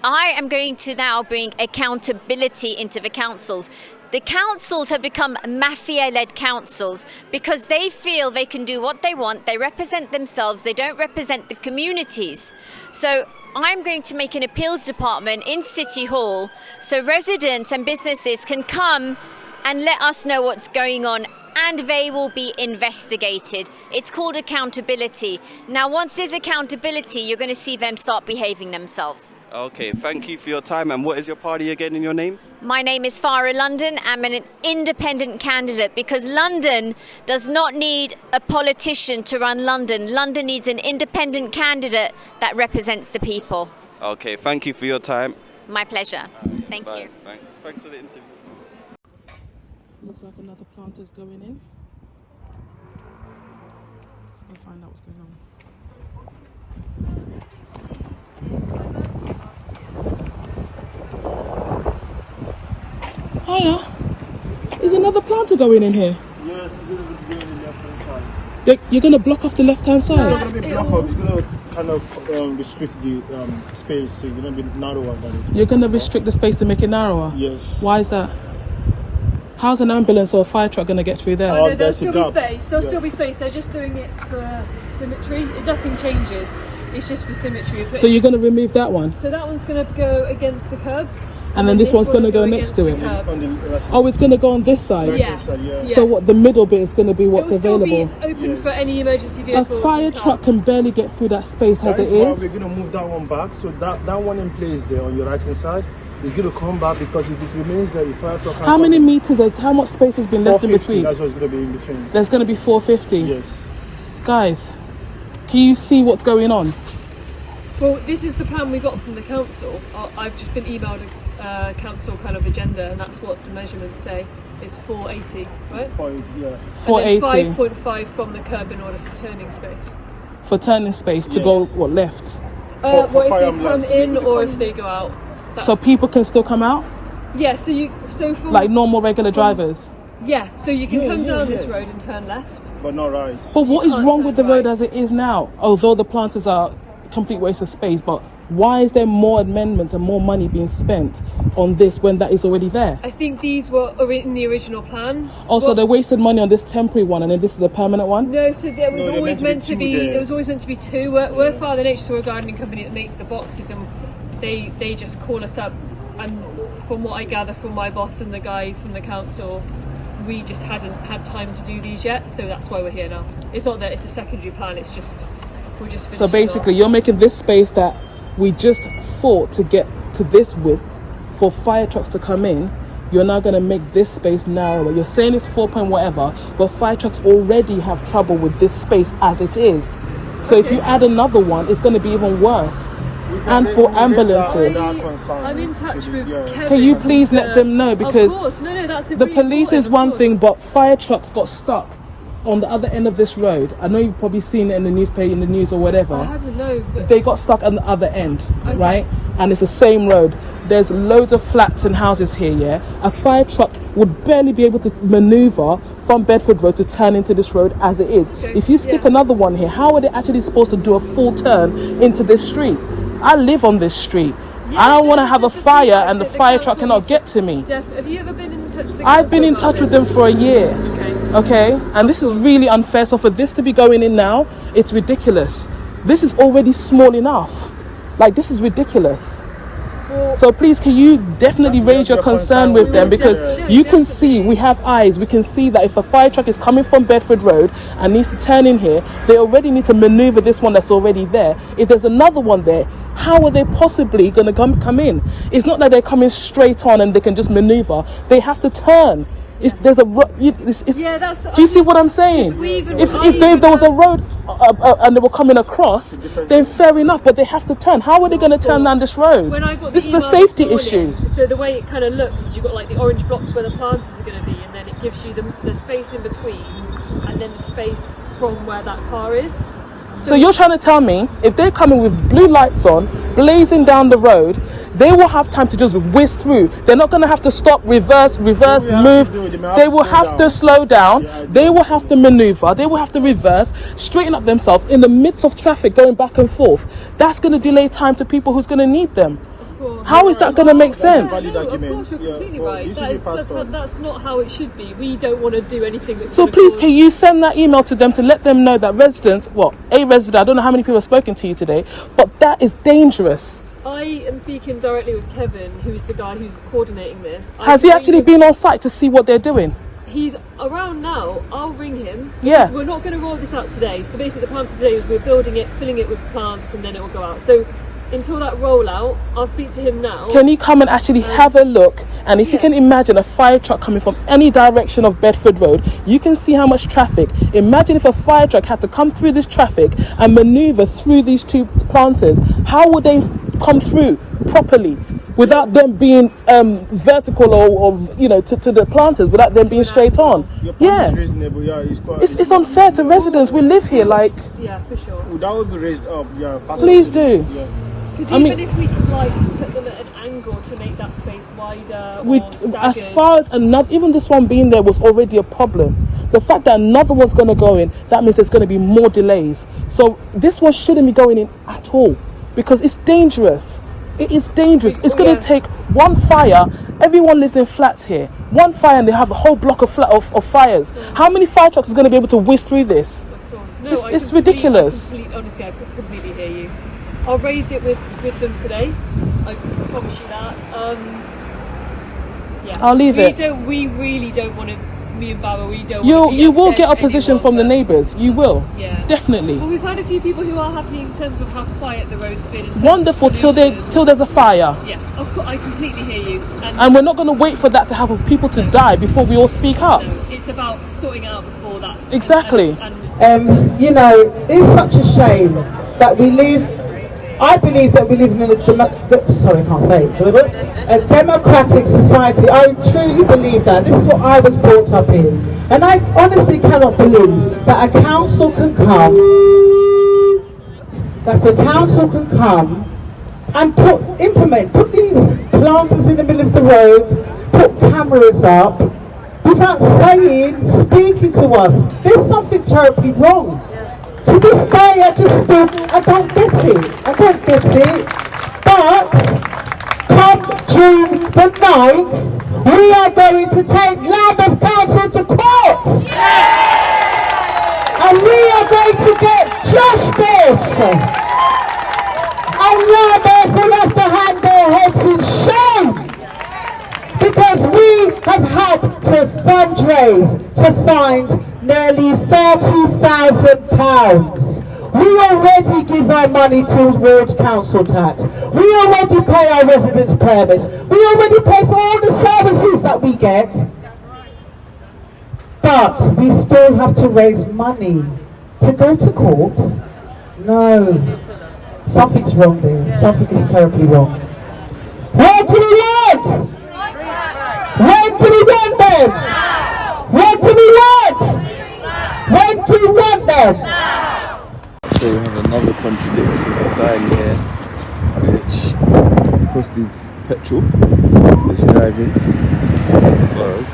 I am going to now bring accountability into the councils. The councils have become mafia-led councils because they feel they can do what they want. They represent themselves. They don't represent the communities. So I'm going to make an appeals department in City Hall so residents and businesses can come and let us know what's going on, and they will be investigated. It's called accountability. Now, once there's accountability, you're going to see them start behaving themselves. Okay, thank you for your time. And what is your party again in your name? My name is Pharah London. I'm an independent candidate because London does not need a politician to run London. London needs an independent candidate that represents the people. Okay, thank you for your time. My pleasure. Thank you. Thanks for the interview. Looks like another planter's going in. Let's go find out what's going on. Hiya. Is another planter going in here? Yes, you're going to be going in the left-hand side. You're going to block off the left-hand side? It's not going to be block off. It's going to kind of restrict the space, so it's going to be narrower than it. You're going to restrict the space to make it narrower? Yes. Why is that? How's an ambulance or a fire truck going to get through there? Oh, no, there'll still be space. There'll still be space. They're just doing it for symmetry. Nothing changes. It's just for symmetry. So you're going to remove that one? So that one's going to go against the curb. And then this one's going to go next to it? Oh, it's going to go on this side? Yeah. So what, the middle bit is going to be what's available? It will still be open for any emergency vehicles. A fire truck can barely get through that space as it is. We're going to move that one back. So that one in place there on your right hand side is going to come back, because if it remains there, the fire truck can't. How many meters, how much space has been left in between? That's what's going to be in between. There's going to be 450? Yes. Guys, can you see what's going on? Well, this is the plan we got from the council. I've just been emailed a council kind of agenda, and that's what the measurements say. It's 480, right? 480, yeah. 480. And then 5.5 from the curb in order for turning space. For turning space to go, what, left? What if they come in or if they go out? So people can still come out? Yeah, so from... Like normal regular drivers? Yeah, so you can come down this road and turn left. But not right. But what is wrong with the road as it is now? Although the planters are a complete waste of space, but why is there more amendments and more money being spent on this when that is already there? I think these were in the original plan. Also, they wasted money on this temporary one, and then this is a permanent one? No, so there was always meant to be two. We're Father Nature, so we're a gardening company that make the boxes, and they just call us up, and from what I gather from my boss and the guy from the council, we just hadn't had time to do these yet, so that's why we're here now. It's not that it's a secondary plan, it's just we're just finishing. So basically you're making this space that we just fought to get to this width for fire trucks to come in, you're now going to make this space narrower. You're saying it's 4 point whatever, but fire trucks already have trouble with this space as it is. So if you add another one, it's going to be even worse. And for ambulances. I'm in touch with Kevin. Can you please let them know, because of course. No, that's the police is one thing, but fire trucks got stuck on the other end of this road. I know you've probably seen it in the newspaper, in the news or whatever. I had to know, but they got stuck on the other end, right? And it's the same road. There's loads of flats and houses here, yeah? A fire truck would barely be able to maneuver from Bedford Road to turn into this road as it is. Okay. If you stick another one here, how are they actually supposed to do a full turn into this street? I live on this street. I don't want to have a fire and the fire truck cannot get to me. Have you ever been in touch with the I've been in touch with them for a year. Okay, and this is really unfair. So for this to be going in now, it's ridiculous. This is already small enough. Like, this is ridiculous. So please, can you definitely raise your concern with them, because you can see, we have eyes, we can see that if a fire truck is coming from Bedford Road and needs to turn in here, they already need to maneuver this one that's already there. If there's another one there, how are they possibly going to come in? It's not that they're coming straight on and they can just maneuver. They have to turn. Do you see what I'm saying? If there was a road and they were coming across, then fair enough, but they have to turn. How are they going to turn down this road? This is a safety issue. So the way it kind of looks is you've got like the orange blocks where the planters are going to be, and then it gives you the space in between, and then the space from where that car is. So you're trying to tell me, if they're coming with blue lights on, blazing down the road, they will have time to just whiz through. They're not going to have to stop, reverse, move. They will have to slow down. They will have to maneuver. They will have to reverse, straighten up themselves in the midst of traffic going back and forth. That's going to delay time to people who's going to need them. Of course. How is that going to make sense? No, of course, you're completely right. That's not how it should be. We don't want to do anything that's So please, can you send that email to them to let them know that residents, a resident, I don't know how many people have spoken to you today, but that is dangerous. I am speaking directly with Kevin, who's the guy who's coordinating this. Has he actually been on site to see what they're doing? He's around now. I'll ring him. Yeah. We're not going to roll this out today. So basically the plan for today is we're building it, filling it with plants, and then it will go out. So until that rollout, I'll speak to him now. Can you come and actually have a look? And if you can imagine a fire truck coming from any direction of Bedford Road, you can see how much traffic. Imagine if a fire truck had to come through this traffic and maneuver through these two planters. How would they come through properly without them being vertical or to the planters, without them being straight on? Yeah. It's unfair to residents. We live here, Yeah, for sure. That would be raised up, Please do. Because even if we could put them at an angle to make that space wider, as far as even this one being there was already a problem. The fact that another one's going to go in, that means there's going to be more delays. So this one shouldn't be going in at all because it's dangerous. It is dangerous. It's going to take one fire. Everyone lives in flats here. One fire and they have a whole block of fires. How many fire trucks is going to be able to whiz through this? Of course. No, it's ridiculous. Honestly, I completely hear you. I'll raise it with them today. I promise you that. I'll leave it. We really don't want to. Me and Baba, we don't. You will get opposition from the neighbours. You will. Yeah. Definitely. Well, we've had a few people who are happy in terms of how quiet the road's been. Wonderful till there's a fire. Yeah, of course, I completely hear you. And we're not going to wait for that to happen, people to die before we all speak up. No, it's about sorting it out before that. Exactly. It's such a shame that we live. I believe that we live in a democratic society. I truly believe that. This is what I was brought up in. And I honestly cannot believe that a council can come and put these planters in the middle of the road, put cameras up, without speaking to us. There's something terribly wrong. To this day, I don't get it. But come June the 9th, we are going to take Lambeth Council to court. And we are going to get justice. And Lambeth will have to hang their heads in shame. Because we have had to fundraise to find nearly £30,000. We already give our money towards council tax. We already pay our residents' permits. We already pay for all the services that we get. But we still have to raise money to go to court. No, something's wrong there. Something is terribly wrong. What do we want? When do we want them? What do we want? When do we want them? So we have another contradiction of a sign here, which costing petrol is driving, because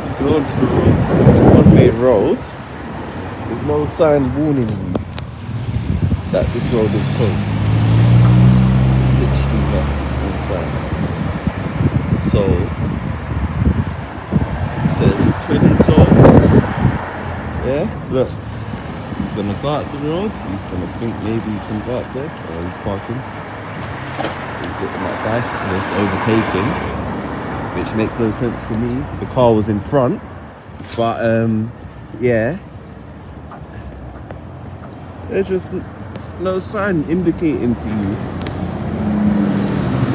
you go onto the road, it's a one-way road with no signs warning you that this road is closed. Literally not on sign. So it says 20 tones. Yeah, look. He's gonna go out the road, he's gonna think maybe he can go out there, or he's parking. He's looking at bicyclists overtaking, which makes no sense to me. The car was in front, but yeah. There's just no sign indicating to you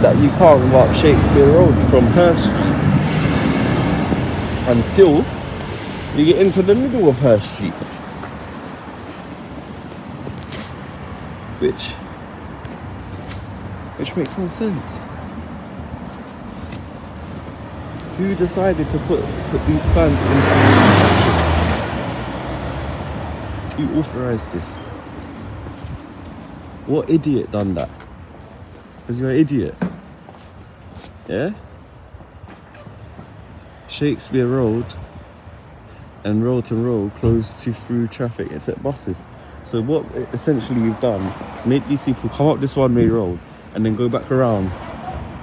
that you can't go up Shakespeare Road from Hurst Street until you get into the middle of Hurst Street. Which makes no sense. Who decided to put these plans into? Who authorized this? What idiot done that? Because you're an idiot. Yeah? Shakespeare Road and Road to Road closed to through traffic except buses. So what essentially you've done is make these people come up this one-way road and then go back around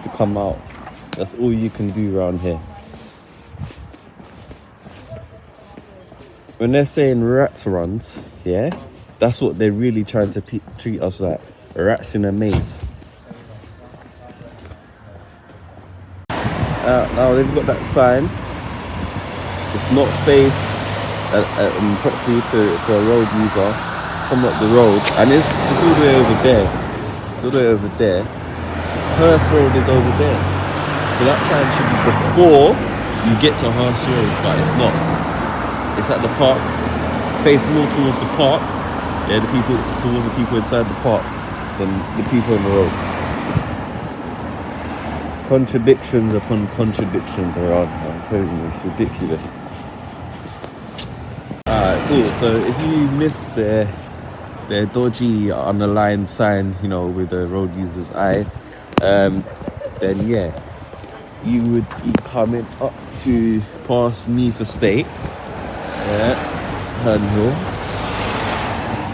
to come out. That's all you can do around here. When they're saying rat runs, yeah, that's what they're really trying to treat us like. Rats in a maze. Now they've got that sign. It's not faced properly to a road user. Come up the road, and it's all the way over there. It's all the way over there. Hearst Road is over there. So that sign should be before you get to Hearst Road, but it's not. It's at the park. Face more towards the park. Yeah, towards the people inside the park than the people on the road. Contradictions upon contradictions around here, I'm telling you, it's ridiculous. Alright, cool. So if you missed their dodgy underlined sign, you know, with the road user's eye, then yeah, you would be coming up to past Meath Estate, yeah, Hernhill,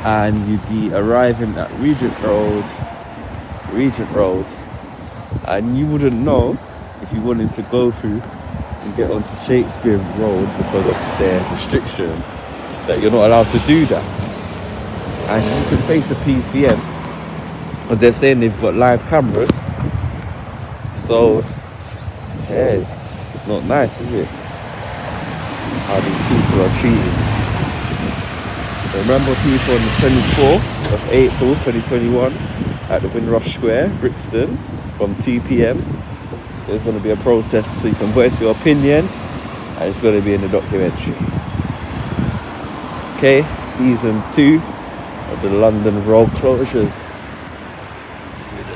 and you'd be arriving at Regent Road, and you wouldn't know if you wanted to go through and get onto Shakespeare Road because of their restriction that you're not allowed to do that. And you could face a PCM, as they're saying they've got live cameras. So yeah, it's not nice, is it? How these people are treated. Remember people on the 24th of April 2021 at the Windrush Square, Brixton, from 2 p.m. There's going to be a protest, so you can voice your opinion, and it's going to be in the documentary. Okay, season 2 of the London road closures.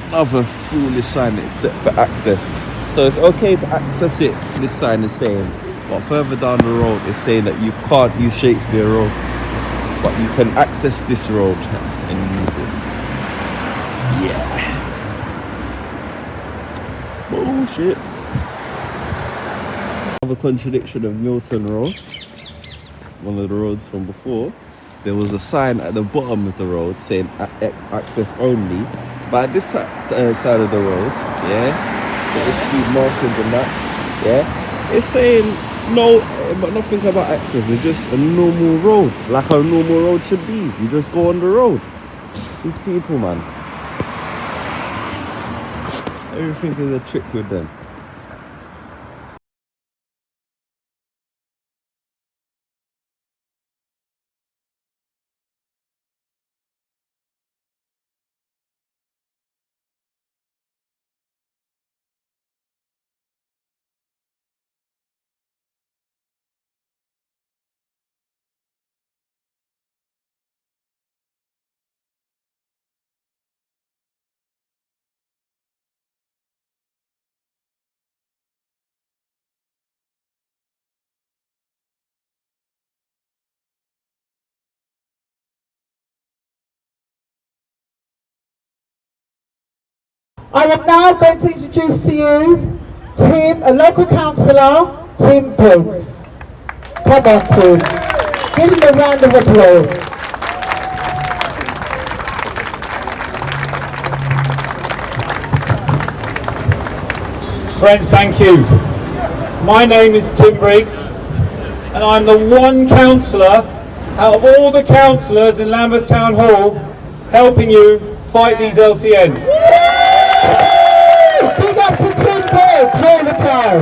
Another foolish sign except for access. So it's okay to access it, this sign is saying, but further down the road it's saying that you can't use Shakespeare Road, but you can access this road and use it. Yeah. Bullshit. Another contradiction of Milton Road, one of the roads from before. There was a sign at the bottom of the road saying access only, but at this side of the road, yeah, the speed markings and that, yeah, it's saying no, but nothing about access. It's just a normal road, like a normal road should be. You just go on the road. These people, man, everything is a trick with them. I am now going to introduce to you Tim, a local councillor, Tim Briggs. Come on, Tim. Give him a round of applause. Friends, thank you. My name is Tim Briggs, and I'm the one councillor out of all the councillors in Lambeth Town Hall helping you fight these LTNs. Big up to Tim Briggs all the time.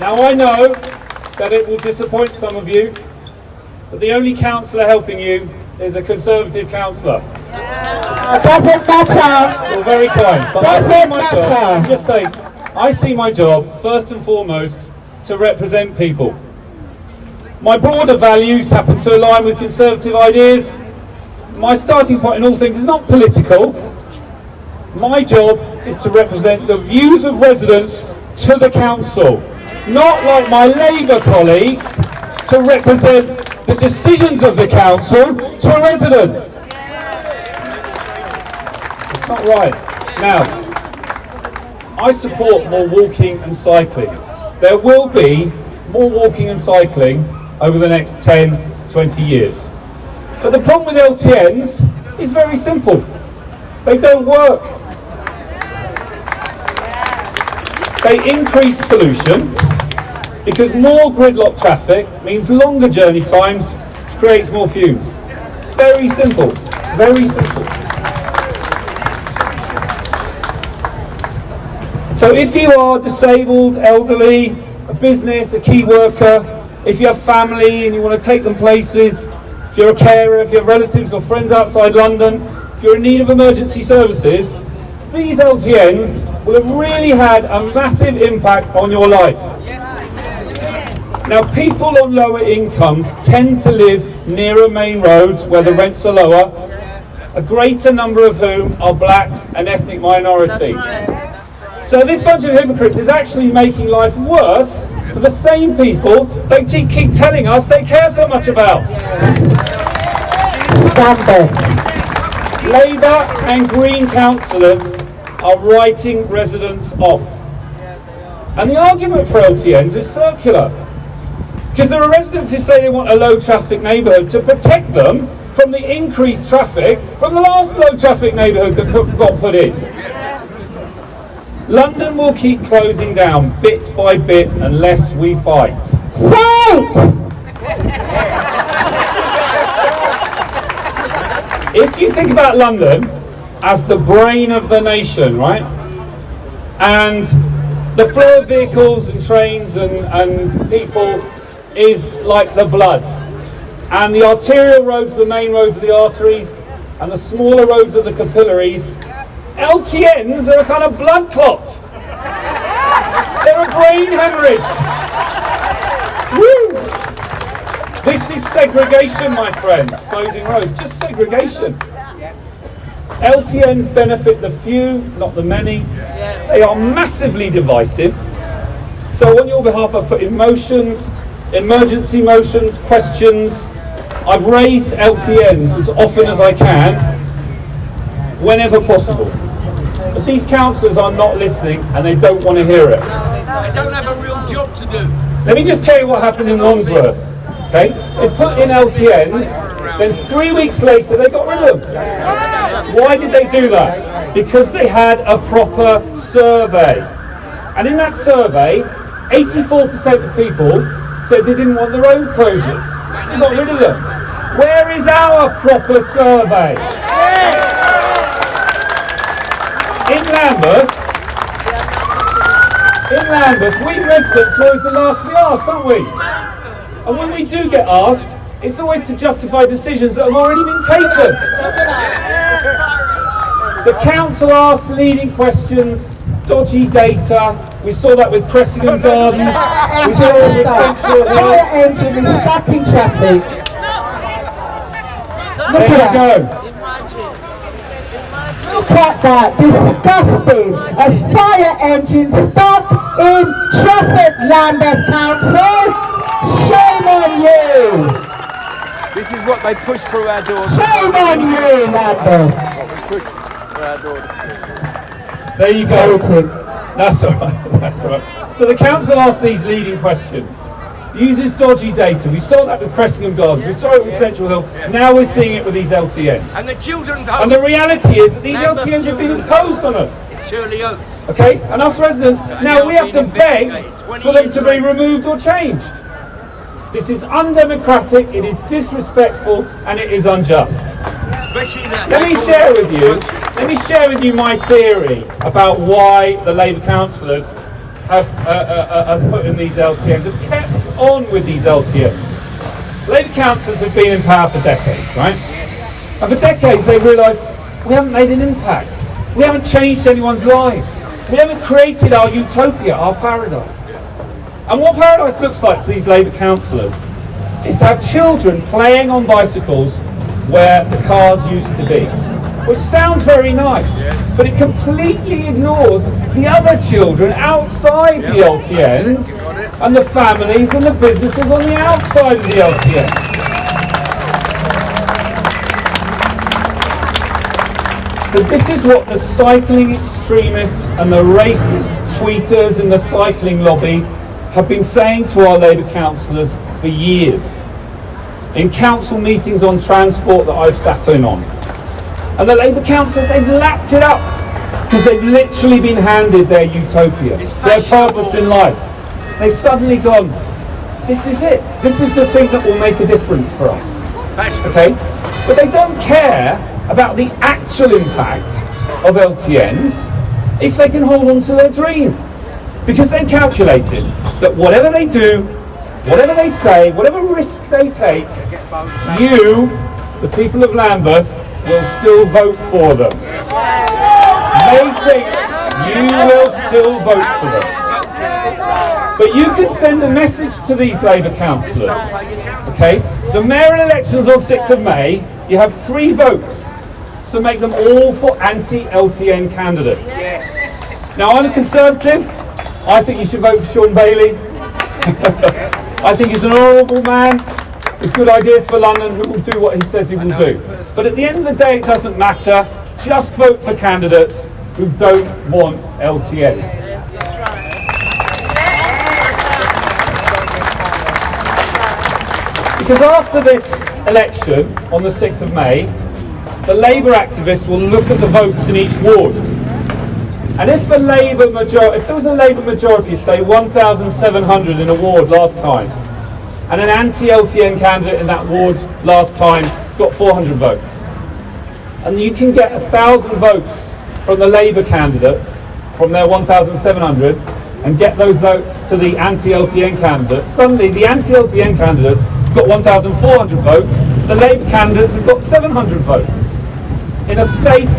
Now I know that it will disappoint some of you, but the only councillor helping you is a Conservative councillor. Doesn't matter. You're very kind, but Doesn't matter. I'm just saying, I see my job first and foremost to represent people. My broader values happen to align with Conservative ideas. My starting point in all things is not political. My job is to represent the views of residents to the council, not like my Labour colleagues to represent the decisions of the council to residents. It's not right. Now, I support more walking and cycling. There will be more walking and cycling over the next 10, 20 years. But the problem with LTNs is very simple. They don't work. They increase pollution because more gridlock traffic means longer journey times, which creates more fumes. It's very simple, very simple. So if you are disabled, elderly, a business, a key worker, if you have family and you want to take them places, if you're a carer, if you have relatives or friends outside London, if you're in need of emergency services, these LTNs will have really had a massive impact on your life. Now, people on lower incomes tend to live nearer main roads where the rents are lower, a greater number of whom are black and ethnic minority. So this bunch of hypocrites is actually making life worse for the same people they keep telling us they care so much about. Labour and Green councillors are writing residents off. And the argument for LTNs is circular. Because there are residents who say they want a low traffic neighbourhood to protect them from the increased traffic from the last low traffic neighbourhood that got put in. London will keep closing down bit by bit unless we fight. Fight! If you think about London as the brain of the nation, right? And the flow of vehicles and trains and people is like the blood. And the arterial roads, the main roads are the arteries, and the smaller roads are the capillaries. LTNs are a kind of blood clot. They're a brain hemorrhage. Woo! This is segregation, my friends. Closing roads, just segregation. LTNs benefit the few, not the many. They are massively divisive. So on your behalf, I've put in motions, emergency motions, questions. I've raised LTNs as often as I can, whenever possible. But these councillors are not listening and they don't want to hear it. They don't have a real job to do. Let me just tell you what happened in Wandsworth. Okay? They put in LTNs, then 3 weeks later they got rid of them. Why did they do that? Because they had a proper survey. And in that survey, 84% of people said they didn't want the road closures. They got rid of them. Where is our proper survey? In Lambeth, we residents are always the last to be asked, aren't we? And when we do get asked, it's always to justify decisions that have already been taken. The council asks leading questions, dodgy data. We saw that with Cressingham Gardens. We saw it with Central Hill. Fire engine is stuck in traffic. There you go. Look at that, disgusting. A fire engine stuck in traffic, Lambeth Council. Shame on you. This is what they push through our doors. Shame on you, Lambeth. Push through our doors. There you go. That's all right. That's all right. So the council asks these leading questions. Uses dodgy data. We saw that with Cressingham Gardens. We saw it with Central Hill. Now we're seeing it with these LTNs. And the children's homes. And the reality is that these LTNs have been imposed on us. Shirley Oaks. Okay? And us residents, now we have to beg for them to be removed or changed. This is undemocratic, it is disrespectful, and it is unjust. Let me share with you my theory about why the Labour councillors have put in these LTNs, have kept on with these LTNs. Labour councillors have been in power for decades, right? And for decades they realised we haven't made an impact. We haven't changed anyone's lives. We haven't created our utopia, our paradise. And what paradise looks like to these Labour councillors is to have children playing on bicycles where the cars used to be. Which sounds very nice, but it completely ignores the other children outside the LTNs and the families and the businesses on the outside of the LTNs. But this is what the cycling extremists and the racist tweeters in the cycling lobby have been saying to our Labour councillors for years. In council meetings on transport that I've sat in on. And the Labour councillors, they've lapped it up. because they've literally been handed their utopia, their purpose in life. They've suddenly gone, this is it. This is the thing that will make a difference for us. Okay? But they don't care about the actual impact of LTNs if they can hold on to their dream. Because they've calculated that whatever they do, whatever they say, whatever risk they take, you, the people of Lambeth, will still vote for them. They think you will still vote for them. But you can send a message to these Labour councillors. Okay? The mayoral elections on 6th of May, you have 3 votes. So make them all for anti-LTN candidates. Now I'm a Conservative. I think you should vote for Sean Bailey. I think he's an honourable man with good ideas for London who will do what he says he will do. But at the end of the day, it doesn't matter. Just vote for candidates who don't want LTNs. Because after this election on the 6th of May, the Labour activists will look at the votes in each ward. And if there was a Labour majority, say 1,700 in a ward last time, and an anti-LTN candidate in that ward last time got 400 votes, and you can get 1,000 votes from the Labour candidates from their 1,700 and get those votes to the anti-LTN candidates, suddenly the anti-LTN candidates got 1,400 votes, the Labour candidates have got 700 votes in a safe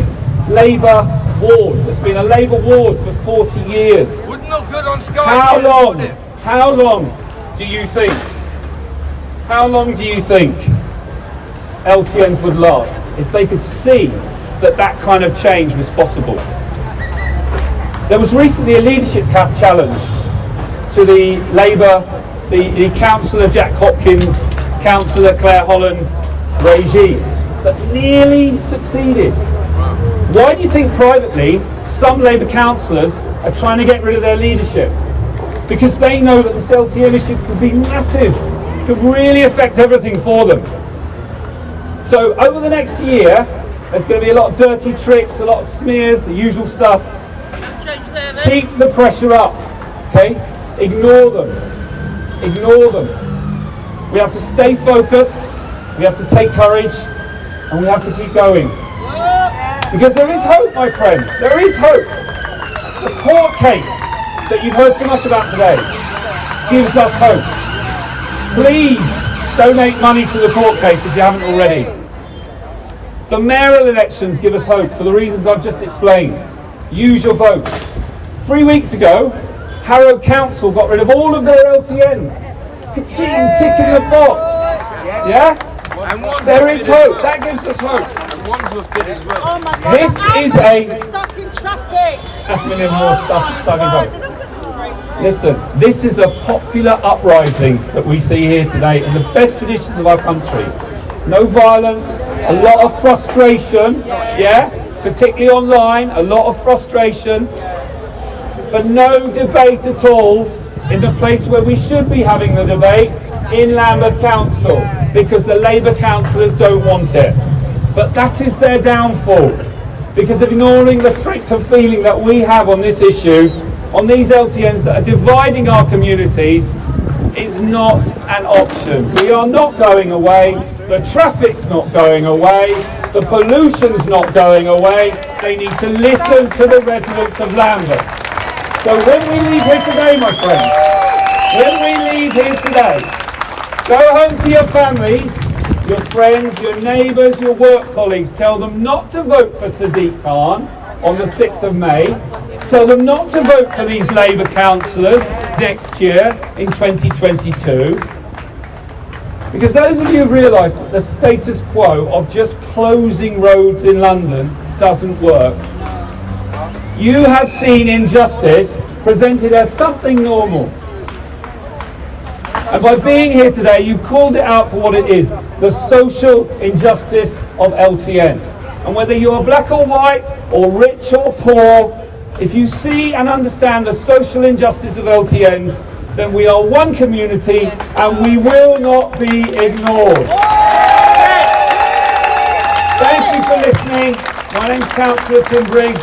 Labour ward. It's been a Labour ward for 40 years. Wouldn't look good on Sky. How long do you think LTNs would last if they could see that that kind of change was possible? There was recently a leadership challenge to the Labour, the Councillor Jack Hopkins, Councillor Claire Holland regime that nearly succeeded. Why do you think privately some Labour councillors are trying to get rid of their leadership? Because they know that this LTN issue could be massive, could really affect everything for them. So over the next year, there's going to be a lot of dirty tricks, a lot of smears, the usual stuff. Keep the pressure up, okay? Ignore them. Ignore them. We have to stay focused, we have to take courage, and we have to keep going. Because there is hope, my friends, there is hope. The court case that you've heard so much about today gives us hope. Please donate money to the court case if you haven't already. The mayoral elections give us hope for the reasons I've just explained. Use your vote. 3 weeks ago, Harrow Council got rid of all of their LTNs. Ka-ching, tick in the box. Yeah? There is hope. That gives us hope. Oh my God, This is a... stuck in traffic. A million more stuff talking about. This is disgraceful. Listen, this is a popular uprising that we see here today in the best traditions of our country. No violence, a lot of frustration, yeah? Particularly online, a lot of frustration, but no debate at all in the place where we should be having the debate, in Lambeth Council, because the Labour councillors don't want it. But that is their downfall, because ignoring the strength of feeling that we have on this issue, on these LTNs that are dividing our communities, is not an option. We are not going away, the traffic's not going away, the pollution's not going away. They need to listen to the residents of Lambeth. So when we leave here today, my friends, when we leave here today, go home to your families, your friends, your neighbours, your work colleagues. Tell them not to vote for Sadiq Khan on the 6th of May. Tell them not to vote for these Labour councillors next year in 2022. Because those of you have realised that the status quo of just closing roads in London doesn't work. You have seen injustice presented as something normal. And by being here today, you've called it out for what it is, the social injustice of LTNs. And whether you're black or white, or rich or poor, if you see and understand the social injustice of LTNs, then we are one community and we will not be ignored. Thank you for listening. My name's Councillor Tim Briggs.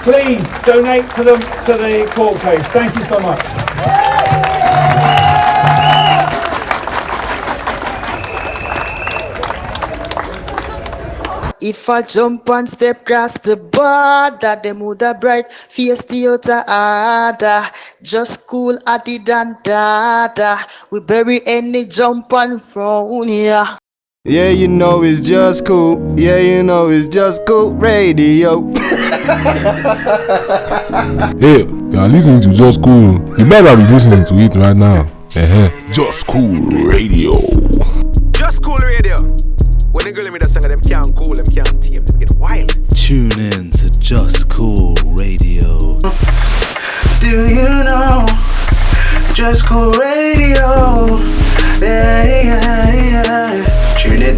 please donate to the court case. Thank you so much. If I jump and step across the border, them woulda bright face the outer order. Just cool at the dada. We bury any jump and frown here. Yeah, you know it's just cool. Yeah, you know it's just cool radio. Hey, you are listening to Just Cool. You better be listening to it right now. Just Cool Radio. Just Cool Radio. When they go let me that song, them can't cool, them can't tame, them get wild. Tune in to Just Cool Radio. Do you know Just Cool Radio? Yeah. Tune in.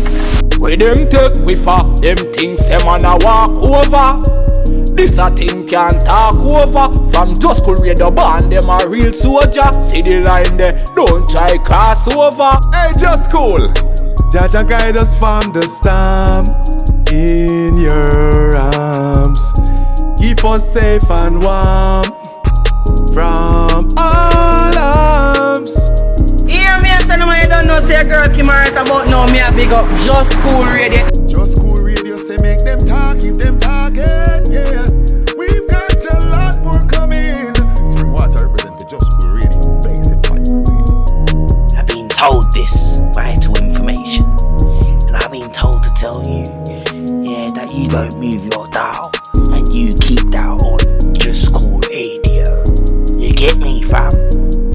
Where them take we for them things them man a walk over. This a thing can't talk over. From Just Cool Radio band them a real soldier. See the line there, don't try cross over. Hey, Just Cool. Jaja guide us from the storm in your arms. Keep us safe and warm from all arms. Hear me and say no man you don't know say a girl came right about now me a big up Just Cool Radio. Just Cool Radio say make them talk, keep them talking, yeah. We've got a lot more coming. Spring Water represent for Just Cool Radio. Basic fire. I've been told this right to information, and I've been told to tell you, yeah, that you don't move your dog